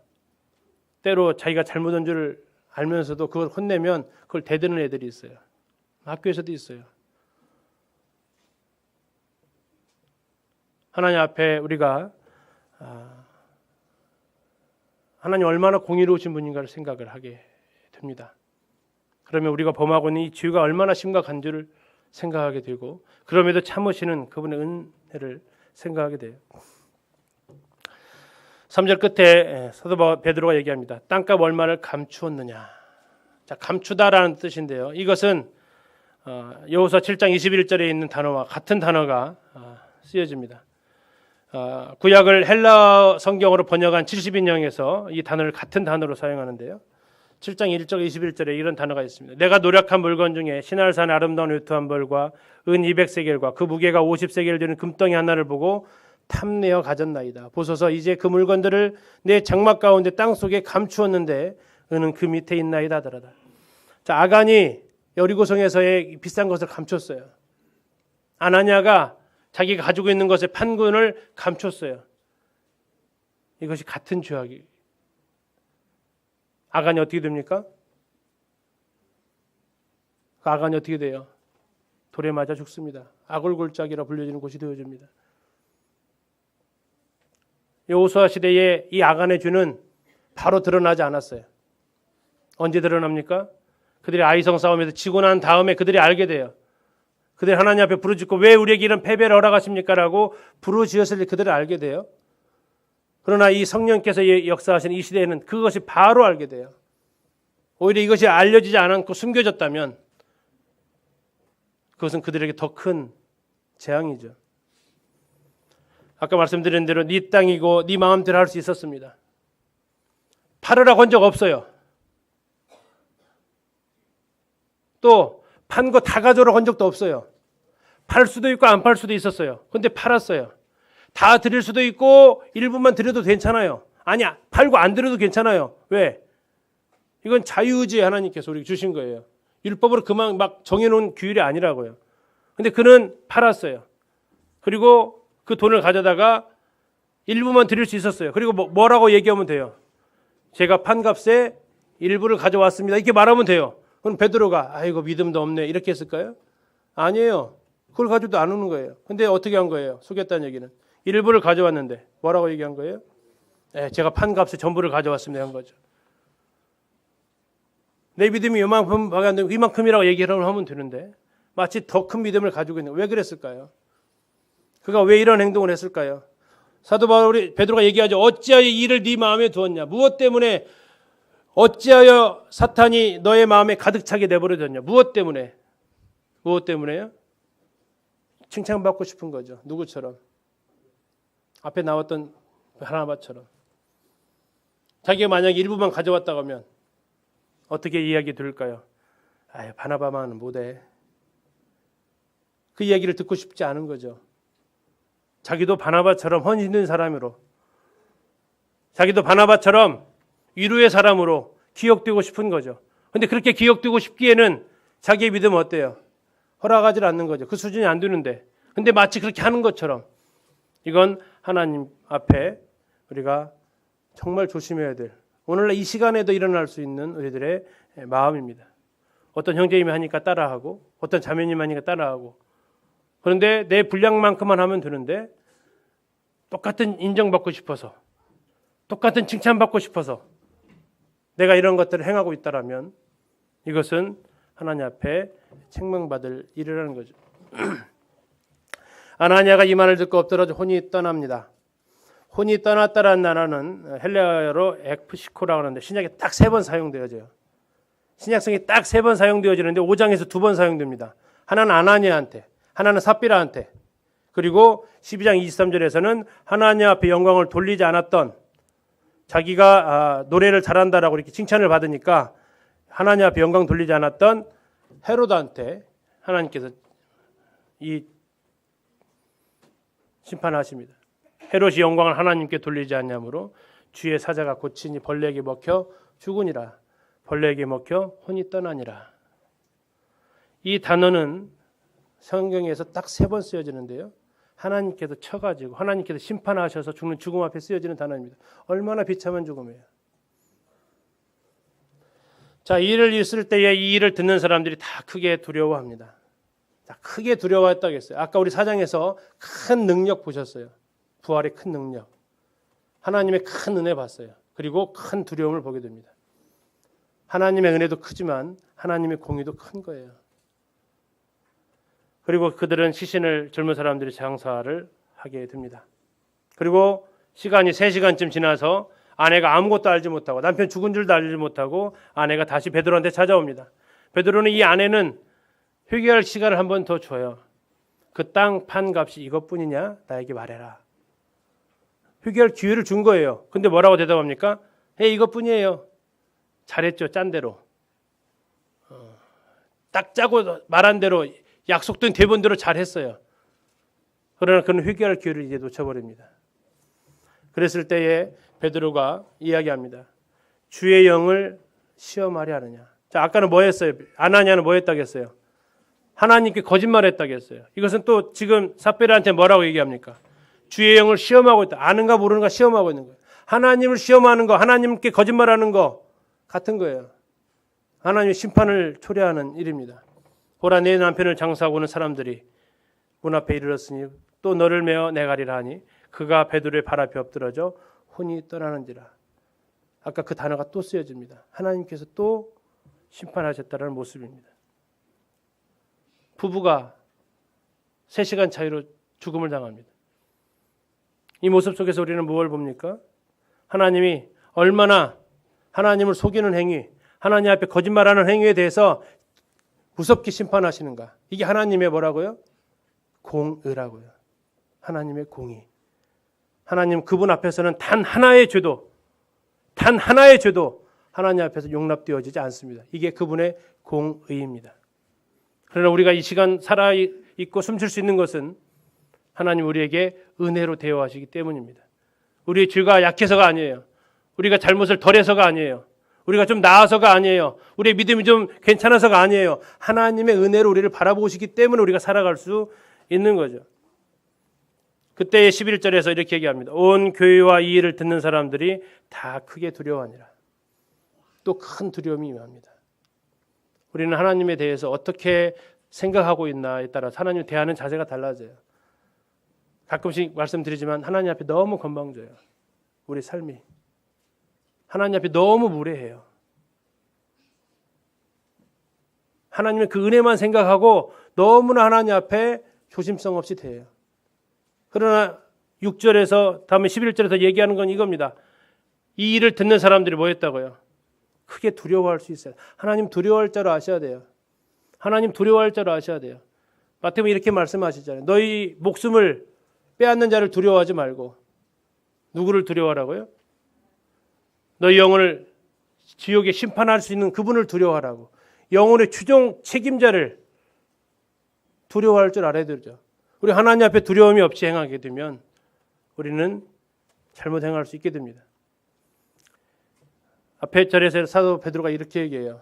때로 자기가 잘못한 줄 알면서도 그걸 혼내면 그걸 대드는 애들이 있어요. 학교에서도 있어요. 하나님 앞에 우리가 하나님 얼마나 공의로우신 분인가를 생각을 하게 됩니다. 그러면 우리가 범하고 있는 이 죄가 얼마나 심각한 줄을 생각하게 되고, 그럼에도 참으시는 그분의 은혜를 생각하게 돼요. 3절 끝에 사도 베드로가 얘기합니다. 땅값 얼마를 감추었느냐. 자, 감추다라는 뜻인데요. 이것은 여호수아 7장 21절에 있는 단어와 같은 단어가 쓰여집니다. 구약을 헬라어 성경으로 번역한 70인형에서 이 단어를 같은 단어로 사용하는데요. 7장 1절 21절에 이런 단어가 있습니다. 내가 노력한 물건 중에 시날산 아름다운 외투 한 벌과 은 200세겔과 그 무게가 50세겔 되는 금덩이 하나를 보고 탐내어 가졌나이다. 보소서 이제 그 물건들을 내 장막 가운데 땅속에 감추었는데 은은 그 밑에 있나이다 하더라다. 자, 아간이 여리고성에서의 비싼 것을 감췄어요. 아나니아가 자기가 가지고 있는 것의 판군을 감췄어요. 이것이 같은 죄악이. 아간이 어떻게 됩니까? 아간이 어떻게 돼요? 돌에 맞아 죽습니다. 아골골짜기라 불려지는 곳이 되어집니다. 여호수아 시대에 이 아간의 죄는 바로 드러나지 않았어요. 언제 드러납니까? 그들이 아이성 싸움에서 지고 난 다음에 그들이 알게 돼요. 그들이 하나님 앞에 부르짖고 왜 우리에게 이런 패배를 허락하십니까? 라고 부르짖었을 때 그들을 알게 돼요. 그러나 이 성령께서 역사하시는 이 시대에는 그것이 바로 알게 돼요. 오히려 이것이 알려지지 않았고 숨겨졌다면 그것은 그들에게 더 큰 재앙이죠. 아까 말씀드린 대로 네 땅이고 네 마음대로 할 수 있었습니다. 팔으라고 한 적 없어요. 또 판 거 다 가져오라고 한 적도 없어요. 팔 수도 있고 안 팔 수도 있었어요. 근데 팔았어요. 다 드릴 수도 있고 일부만 드려도 괜찮아요. 아니야, 팔고 안 드려도 괜찮아요. 왜? 이건 자유의지에 하나님께서 우리에게 주신 거예요. 율법으로 그만 막 정해놓은 규율이 아니라고요. 근데 그는 팔았어요. 그리고 그 돈을 가져다가 일부만 드릴 수 있었어요. 그리고 뭐라고 얘기하면 돼요? 제가 판 값에 일부를 가져왔습니다. 이렇게 말하면 돼요. 그럼 베드로가 아이고 믿음도 없네 이렇게 했을까요? 아니에요. 그걸 가지고도 안 오는 거예요. 근데 어떻게 한 거예요? 속였다는 얘기는. 일부를 가져왔는데 뭐라고 얘기한 거예요? 제가 판 값에 전부를 가져왔습니다 한 거죠. 내 믿음이 이만큼이라고 얘기를 하면 되는데 마치 더 큰 믿음을 가지고 있는. 왜 그랬을까요? 그가 왜 이런 행동을 했을까요? 사도 바울이 베드로가 얘기하죠. 어찌하여 이 일을 네 마음에 두었냐? 무엇 때문에 어찌하여 사탄이 너의 마음에 가득 차게 내버려뒀냐? 무엇 때문에? 무엇 때문에요? 칭찬받고 싶은 거죠. 누구처럼? 앞에 나왔던 바나바처럼. 자기가 만약에 일부만 가져왔다고 하면 어떻게 이야기 들을까요? 바나바만은 못해. 그 이야기를 듣고 싶지 않은 거죠. 자기도 바나바처럼 헌신 있는 사람으로, 자기도 바나바처럼 위로의 사람으로 기억되고 싶은 거죠. 그런데 그렇게 기억되고 싶기에는 자기의 믿음은 어때요? 허락하지 않는 거죠. 그 수준이 안 되는데. 근데 마치 그렇게 하는 것처럼 이건 하나님 앞에 우리가 정말 조심해야 될, 오늘날 이 시간에도 일어날 수 있는 우리들의 마음입니다. 어떤 형제님이 하니까 따라하고 어떤 자매님이 하니까 따라하고, 그런데 내 분량만큼만 하면 되는데 똑같은 인정받고 싶어서, 똑같은 칭찬받고 싶어서 내가 이런 것들을 행하고 있다라면 이것은 하나님 앞에 책망받을 일이라는 거죠. 아나니아가 이 말을 듣고 엎드러져 혼이 떠납니다. 혼이 떠났다라는 단어는 헬라어로 ek프시코라고 하는데 신약에 딱 3번 사용되어져요. 신약성이 딱 3번 사용되어지는데 5장에서 2번 사용됩니다. 하나는 아나니아한테, 하나는 삽비라한테, 그리고 12장 23절에서는 하나님 앞에 영광을 돌리지 않았던, 자기가 노래를 잘한다라고 이렇게 칭찬을 받으니까 하나님 앞에 영광 돌리지 않았던 헤로드한테 하나님께서 이 심판하십니다. 헤롯이 영광을 하나님께 돌리지 않냐므로 주의 사자가 고치니 벌레에게 먹혀 죽으니라. 벌레에게 먹혀 혼이 떠나니라. 이 단어는 성경에서 딱 3번 쓰여지는데요. 하나님께서 쳐가지고 하나님께서 심판하셔서 죽는 죽음 앞에 쓰여지는 단어입니다. 얼마나 비참한 죽음이에요. 자, 이 일을 있을 때에 이 일을 듣는 사람들이 다 크게 두려워합니다. 다 크게 두려워했다고 했어요. 아까 우리 4장에서 큰 능력 보셨어요. 부활의 큰 능력. 하나님의 큰 은혜 봤어요. 그리고 큰 두려움을 보게 됩니다. 하나님의 은혜도 크지만 하나님의 공의도 큰 거예요. 그리고 그들은 시신을 젊은 사람들이 장사를 하게 됩니다. 그리고 시간이 3시간쯤 지나서 아내가 아무것도 알지 못하고 남편 죽은 줄도 알지 못하고 아내가 다시 베드로한테 찾아옵니다. 베드로는 이 아내는 회개할 시간을 한 번 더 줘요. 그 땅 판 값이 이것뿐이냐? 나에게 말해라. 회개할 기회를 준 거예요. 근데 뭐라고 대답합니까? 이것뿐이에요. 잘했죠, 짠 대로. 딱 짜고 말한 대로, 약속된 대본대로 잘했어요. 그러나 그는 회개할 기회를 이제 놓쳐버립니다. 그랬을 때에 베드로가 이야기합니다. 주의 영을 시험하려 하느냐. 자, 아까는 뭐 했어요? 아나니아는 뭐 했다고 했어요? 하나님께 거짓말했다고 했어요. 이것은 또 지금 삽비라한테 뭐라고 얘기합니까? 주의 영을 시험하고 있다. 아는가 모르는가 시험하고 있는 거예요. 하나님을 시험하는 거, 하나님께 거짓말하는 거 같은 거예요. 하나님의 심판을 초래하는 일입니다. 보라, 내 남편을 장사하고 는 사람들이 문 앞에 이르렀으니 또 너를 메어 내가리라 하니 그가 베드로의 발 앞에 엎드러져 혼이 떠나는지라. 아까 그 단어가 또 쓰여집니다. 하나님께서 또 심판하셨다는 모습입니다. 부부가 3시간 차이로 죽음을 당합니다. 이 모습 속에서 우리는 무엇을 봅니까? 하나님이 얼마나 하나님을 속이는 행위, 하나님 앞에 거짓말하는 행위에 대해서 무섭게 심판하시는가. 이게 하나님의 뭐라고요? 공의라고요. 하나님의 공의. 하나님 그분 앞에서는 단 하나의 죄도 하나님 앞에서 용납되어지지 않습니다. 이게 그분의 공의입니다. 그러나 우리가 이 시간 살아있고 숨쉴 수 있는 것은 하나님 우리에게 은혜로 대우하시기 때문입니다. 우리의 죄가 약해서가 아니에요. 우리가 잘못을 덜 해서가 아니에요. 우리가 좀 나아서가 아니에요. 우리의 믿음이 좀 괜찮아서가 아니에요. 하나님의 은혜로 우리를 바라보시기 때문에 우리가 살아갈 수 있는 거죠. 그때 11절에서 이렇게 얘기합니다. 온 교회와 이 일을 듣는 사람들이 다 크게 두려워하니라. 또 큰 두려움이 임합니다. 우리는 하나님에 대해서 어떻게 생각하고 있나에 따라 하나님을 대하는 자세가 달라져요. 가끔씩 말씀드리지만 하나님 앞에 너무 건방져요. 우리 삶이. 하나님 앞에 너무 무례해요. 하나님의 그 은혜만 생각하고 너무나 하나님 앞에 조심성 없이 대해요. 그러나 6절에서 다음에 11절에서 얘기하는 건 이겁니다. 이 일을 듣는 사람들이 뭐 했다고요? 크게 두려워할 수 있어요. 하나님 두려워할 줄 아셔야 돼요. 하나님 두려워할 줄 아셔야 돼요. 마태복음 이렇게 말씀하시잖아요. 너희 목숨을 빼앗는 자를 두려워하지 말고 누구를 두려워하라고요? 너희 영혼을 지옥에 심판할 수 있는 그분을 두려워하라고. 영혼의 최종 책임자를 두려워할 줄 알아야 되죠. 우리 하나님 앞에 두려움이 없이 행하게 되면 우리는 잘못 행할 수 있게 됩니다. 앞에 절에서 사도 베드로가 이렇게 얘기해요.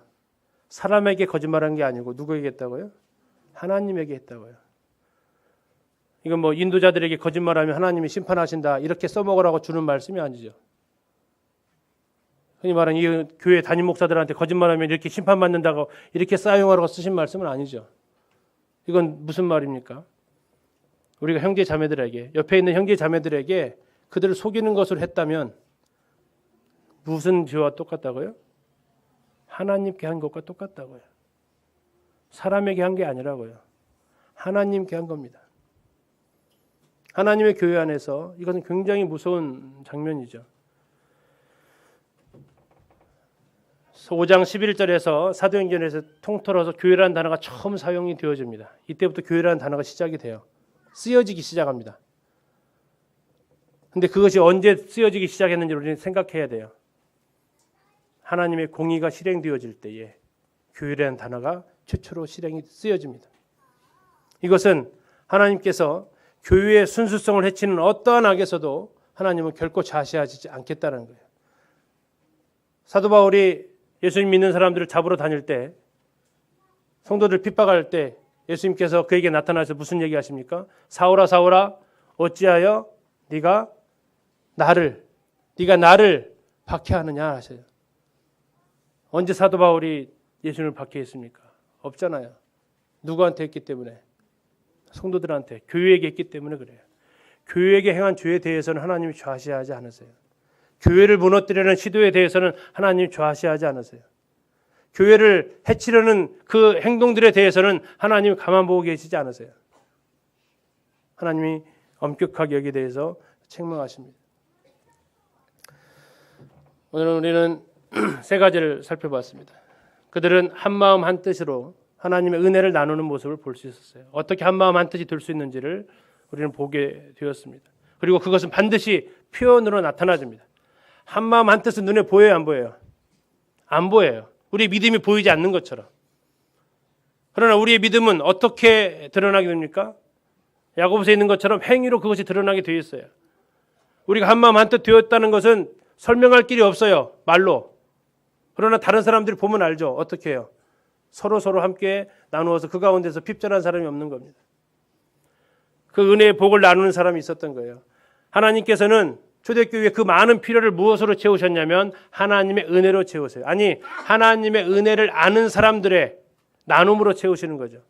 사람에게 거짓말한 게 아니고 누구에게 했다고요? 하나님에게 했다고요. 이건 뭐 인도자들에게 거짓말하면 하나님이 심판하신다 이렇게 써먹으라고 주는 말씀이 아니죠. 흔히 말하는 이 교회 담임 목사들한테 거짓말하면 이렇게 심판받는다고 이렇게 사용하라고 쓰신 말씀은 아니죠. 이건 무슨 말입니까? 우리가 형제 자매들에게, 옆에 있는 형제 자매들에게 그들을 속이는 것으로 했다면 무슨 죄와 똑같다고요? 하나님께 한 것과 똑같다고요. 사람에게 한 게 아니라고요. 하나님께 한 겁니다. 하나님의 교회 안에서 이것은 굉장히 무서운 장면이죠. 5장 11절에서 사도행전에서 통틀어서 교회라는 단어가 처음 사용이 되어집니다. 이때부터 교회라는 단어가 시작이 돼요. 쓰여지기 시작합니다. 근데 그것이 언제 쓰여지기 시작했는지 우리는 생각해야 돼요. 하나님의 공의가 실행되어질 때에 교회라는 단어가 최초로 실행이 쓰여집니다. 이것은 하나님께서 교회의 순수성을 해치는 어떠한 악에서도 하나님은 결코 자시하지 않겠다는 거예요. 사도 바울이 예수님 믿는 사람들을 잡으러 다닐 때, 성도들 핍박할 때 예수님께서 그에게 나타나서 무슨 얘기 하십니까? 사울아 사울아 어찌하여 네가 나를 박해하느냐 하셔요. 언제 사도 바울이 예수님을 박해했습니까? 없잖아요. 누구한테 했기 때문에? 성도들한테, 교회에게 했기 때문에 그래요. 교회에게 행한 죄에 대해서는 하나님이 좌시하지 않으세요. 교회를 무너뜨리려는 시도에 대해서는 하나님이 좌시하지 않으세요. 교회를 해치려는 그 행동들에 대해서는 하나님이 가만 보고 계시지 않으세요. 하나님이 엄격하게 여기에 대해서 책망하십니다. 오늘 우리는 세 가지를 살펴봤습니다. 그들은 한마음 한뜻으로 하나님의 은혜를 나누는 모습을 볼 수 있었어요. 어떻게 한마음 한뜻이 될 수 있는지를 우리는 보게 되었습니다. 그리고 그것은 반드시 표현으로 나타나집니다. 한마음 한뜻은 눈에 보여요, 안 보여요? 안 보여요. 우리의 믿음이 보이지 않는 것처럼. 그러나 우리의 믿음은 어떻게 드러나게 됩니까? 야고보서에 있는 것처럼 행위로 그것이 드러나게 되어 있어요. 우리가 한마음 한뜻 되었다는 것은 설명할 길이 없어요, 말로. 그러나 다른 사람들이 보면 알죠. 어떻게 해요? 서로 함께 나누어서 그 가운데서 핍절한 사람이 없는 겁니다. 그 은혜의 복을 나누는 사람이 있었던 거예요. 하나님께서는 초대교회의 그 많은 필요를 무엇으로 채우셨냐면 하나님의 은혜로 채우세요. 아니, 하나님의 은혜를 아는 사람들의 나눔으로 채우시는 거죠.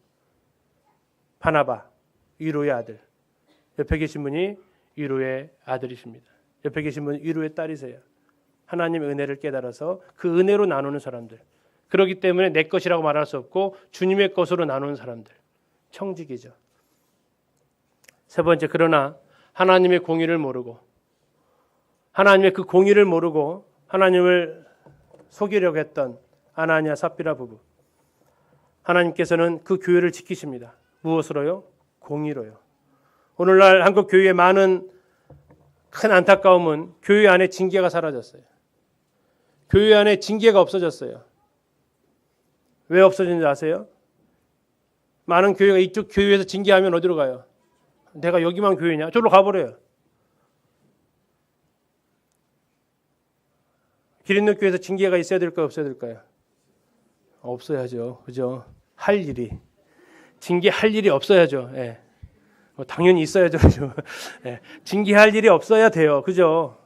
바나바, 위로의 아들. 옆에 계신 분이 위로의 아들이십니다. 옆에 계신 분이 위로의 딸이세요. 하나님의 은혜를 깨달아서 그 은혜로 나누는 사람들. 그렇기 때문에 내 것이라고 말할 수 없고 주님의 것으로 나누는 사람들. 청직이죠. 세 번째, 그러나 하나님의 공의를 모르고 하나님의 그 공의를 모르고 하나님을 속이려고 했던 아나니아 삽비라 부부. 하나님께서는 그 교회를 지키십니다. 무엇으로요? 공의로요. 오늘날 한국 교회의 많은 큰 안타까움은 교회 안에 징계가 사라졌어요. 교회 안에 징계가 없어졌어요. 왜 없어진지 아세요? 많은 교회가 이쪽 교회에서 징계하면 어디로 가요? 내가 여기만 교회냐? 저로 가버려요. 기린노 교회에서 징계가 있어야 될까요? 없어야 될까요? 없어야죠. 그죠? 할 일이. 징계할 일이 없어야죠. 예. 당연히 있어야죠. 그죠? 예. 징계할 일이 없어야 돼요. 그죠?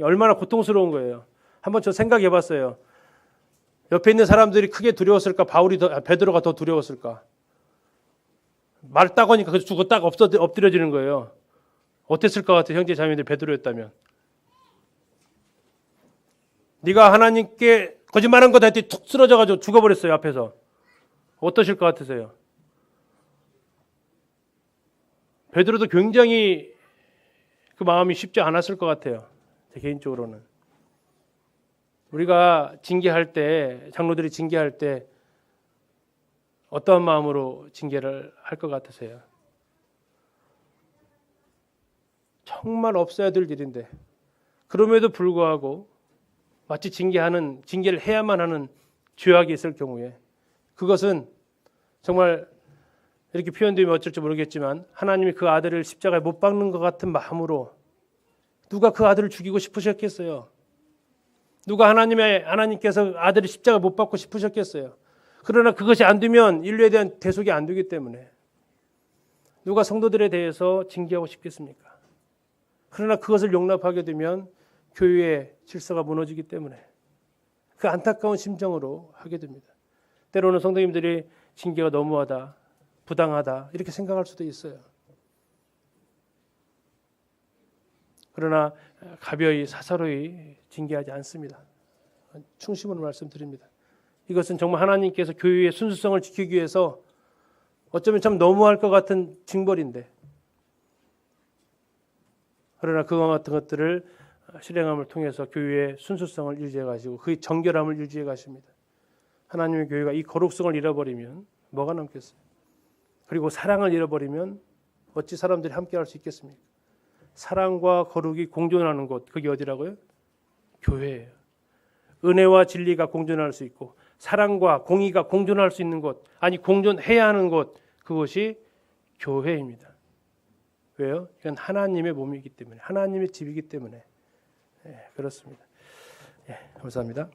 얼마나 고통스러운 거예요. 한번 저 생각해 봤어요. 옆에 있는 사람들이 크게 두려웠을까? 베드로가 더 두려웠을까? 말 딱 하니까 그래서 죽어 딱 엎드려지는 거예요. 어땠을 것 같아요? 형제 자매들 베드로였다면. 네가 하나님께 거짓말한 거다 했더니 툭 쓰러져가지고 죽어버렸어요. 앞에서. 어떠실 것 같으세요? 베드로도 굉장히 그 마음이 쉽지 않았을 것 같아요. 제 개인적으로는. 우리가 징계할 때, 장로들이 징계할 때 어떠한 마음으로 징계를 할 것 같으세요? 정말 없어야 될 일인데 그럼에도 불구하고 마치 징계를 해야만 하는 죄악이 있을 경우에 그것은 정말 이렇게 표현되면 어쩔지 모르겠지만 하나님이 그 아들을 십자가에 못 박는 것 같은 마음으로 누가 그 아들을 죽이고 싶으셨겠어요? 누가 하나님께서 아들을 십자가에 못 박고 싶으셨겠어요? 그러나 그것이 안 되면 인류에 대한 대속이 안 되기 때문에 누가 성도들에 대해서 징계하고 싶겠습니까? 그러나 그것을 용납하게 되면 교회의 질서가 무너지기 때문에 그 안타까운 심정으로 하게 됩니다. 때로는 성도님들이 징계가 너무하다, 부당하다 이렇게 생각할 수도 있어요. 그러나 가벼이 사사로이 징계하지 않습니다. 충심으로 말씀드립니다. 이것은 정말 하나님께서 교회의 순수성을 지키기 위해서 어쩌면 참 너무할 것 같은 징벌인데, 그러나 그와 같은 것들을 실행함을 통해서 교회의 순수성을 유지해 가시고 그 정결함을 유지해 가십니다. 하나님의 교회가 이 거룩성을 잃어버리면 뭐가 남겠어요? 그리고 사랑을 잃어버리면 어찌 사람들이 함께할 수 있겠습니까? 사랑과 거룩이 공존하는 곳, 그게 어디라고요? 교회예요. 은혜와 진리가 공존할 수 있고 사랑과 공의가 공존할 수 있는 곳, 아니 공존해야 하는 곳, 그것이 교회입니다. 왜요? 이건 하나님의 몸이기 때문에, 하나님의 집이기 때문에. 그렇습니다. 감사합니다.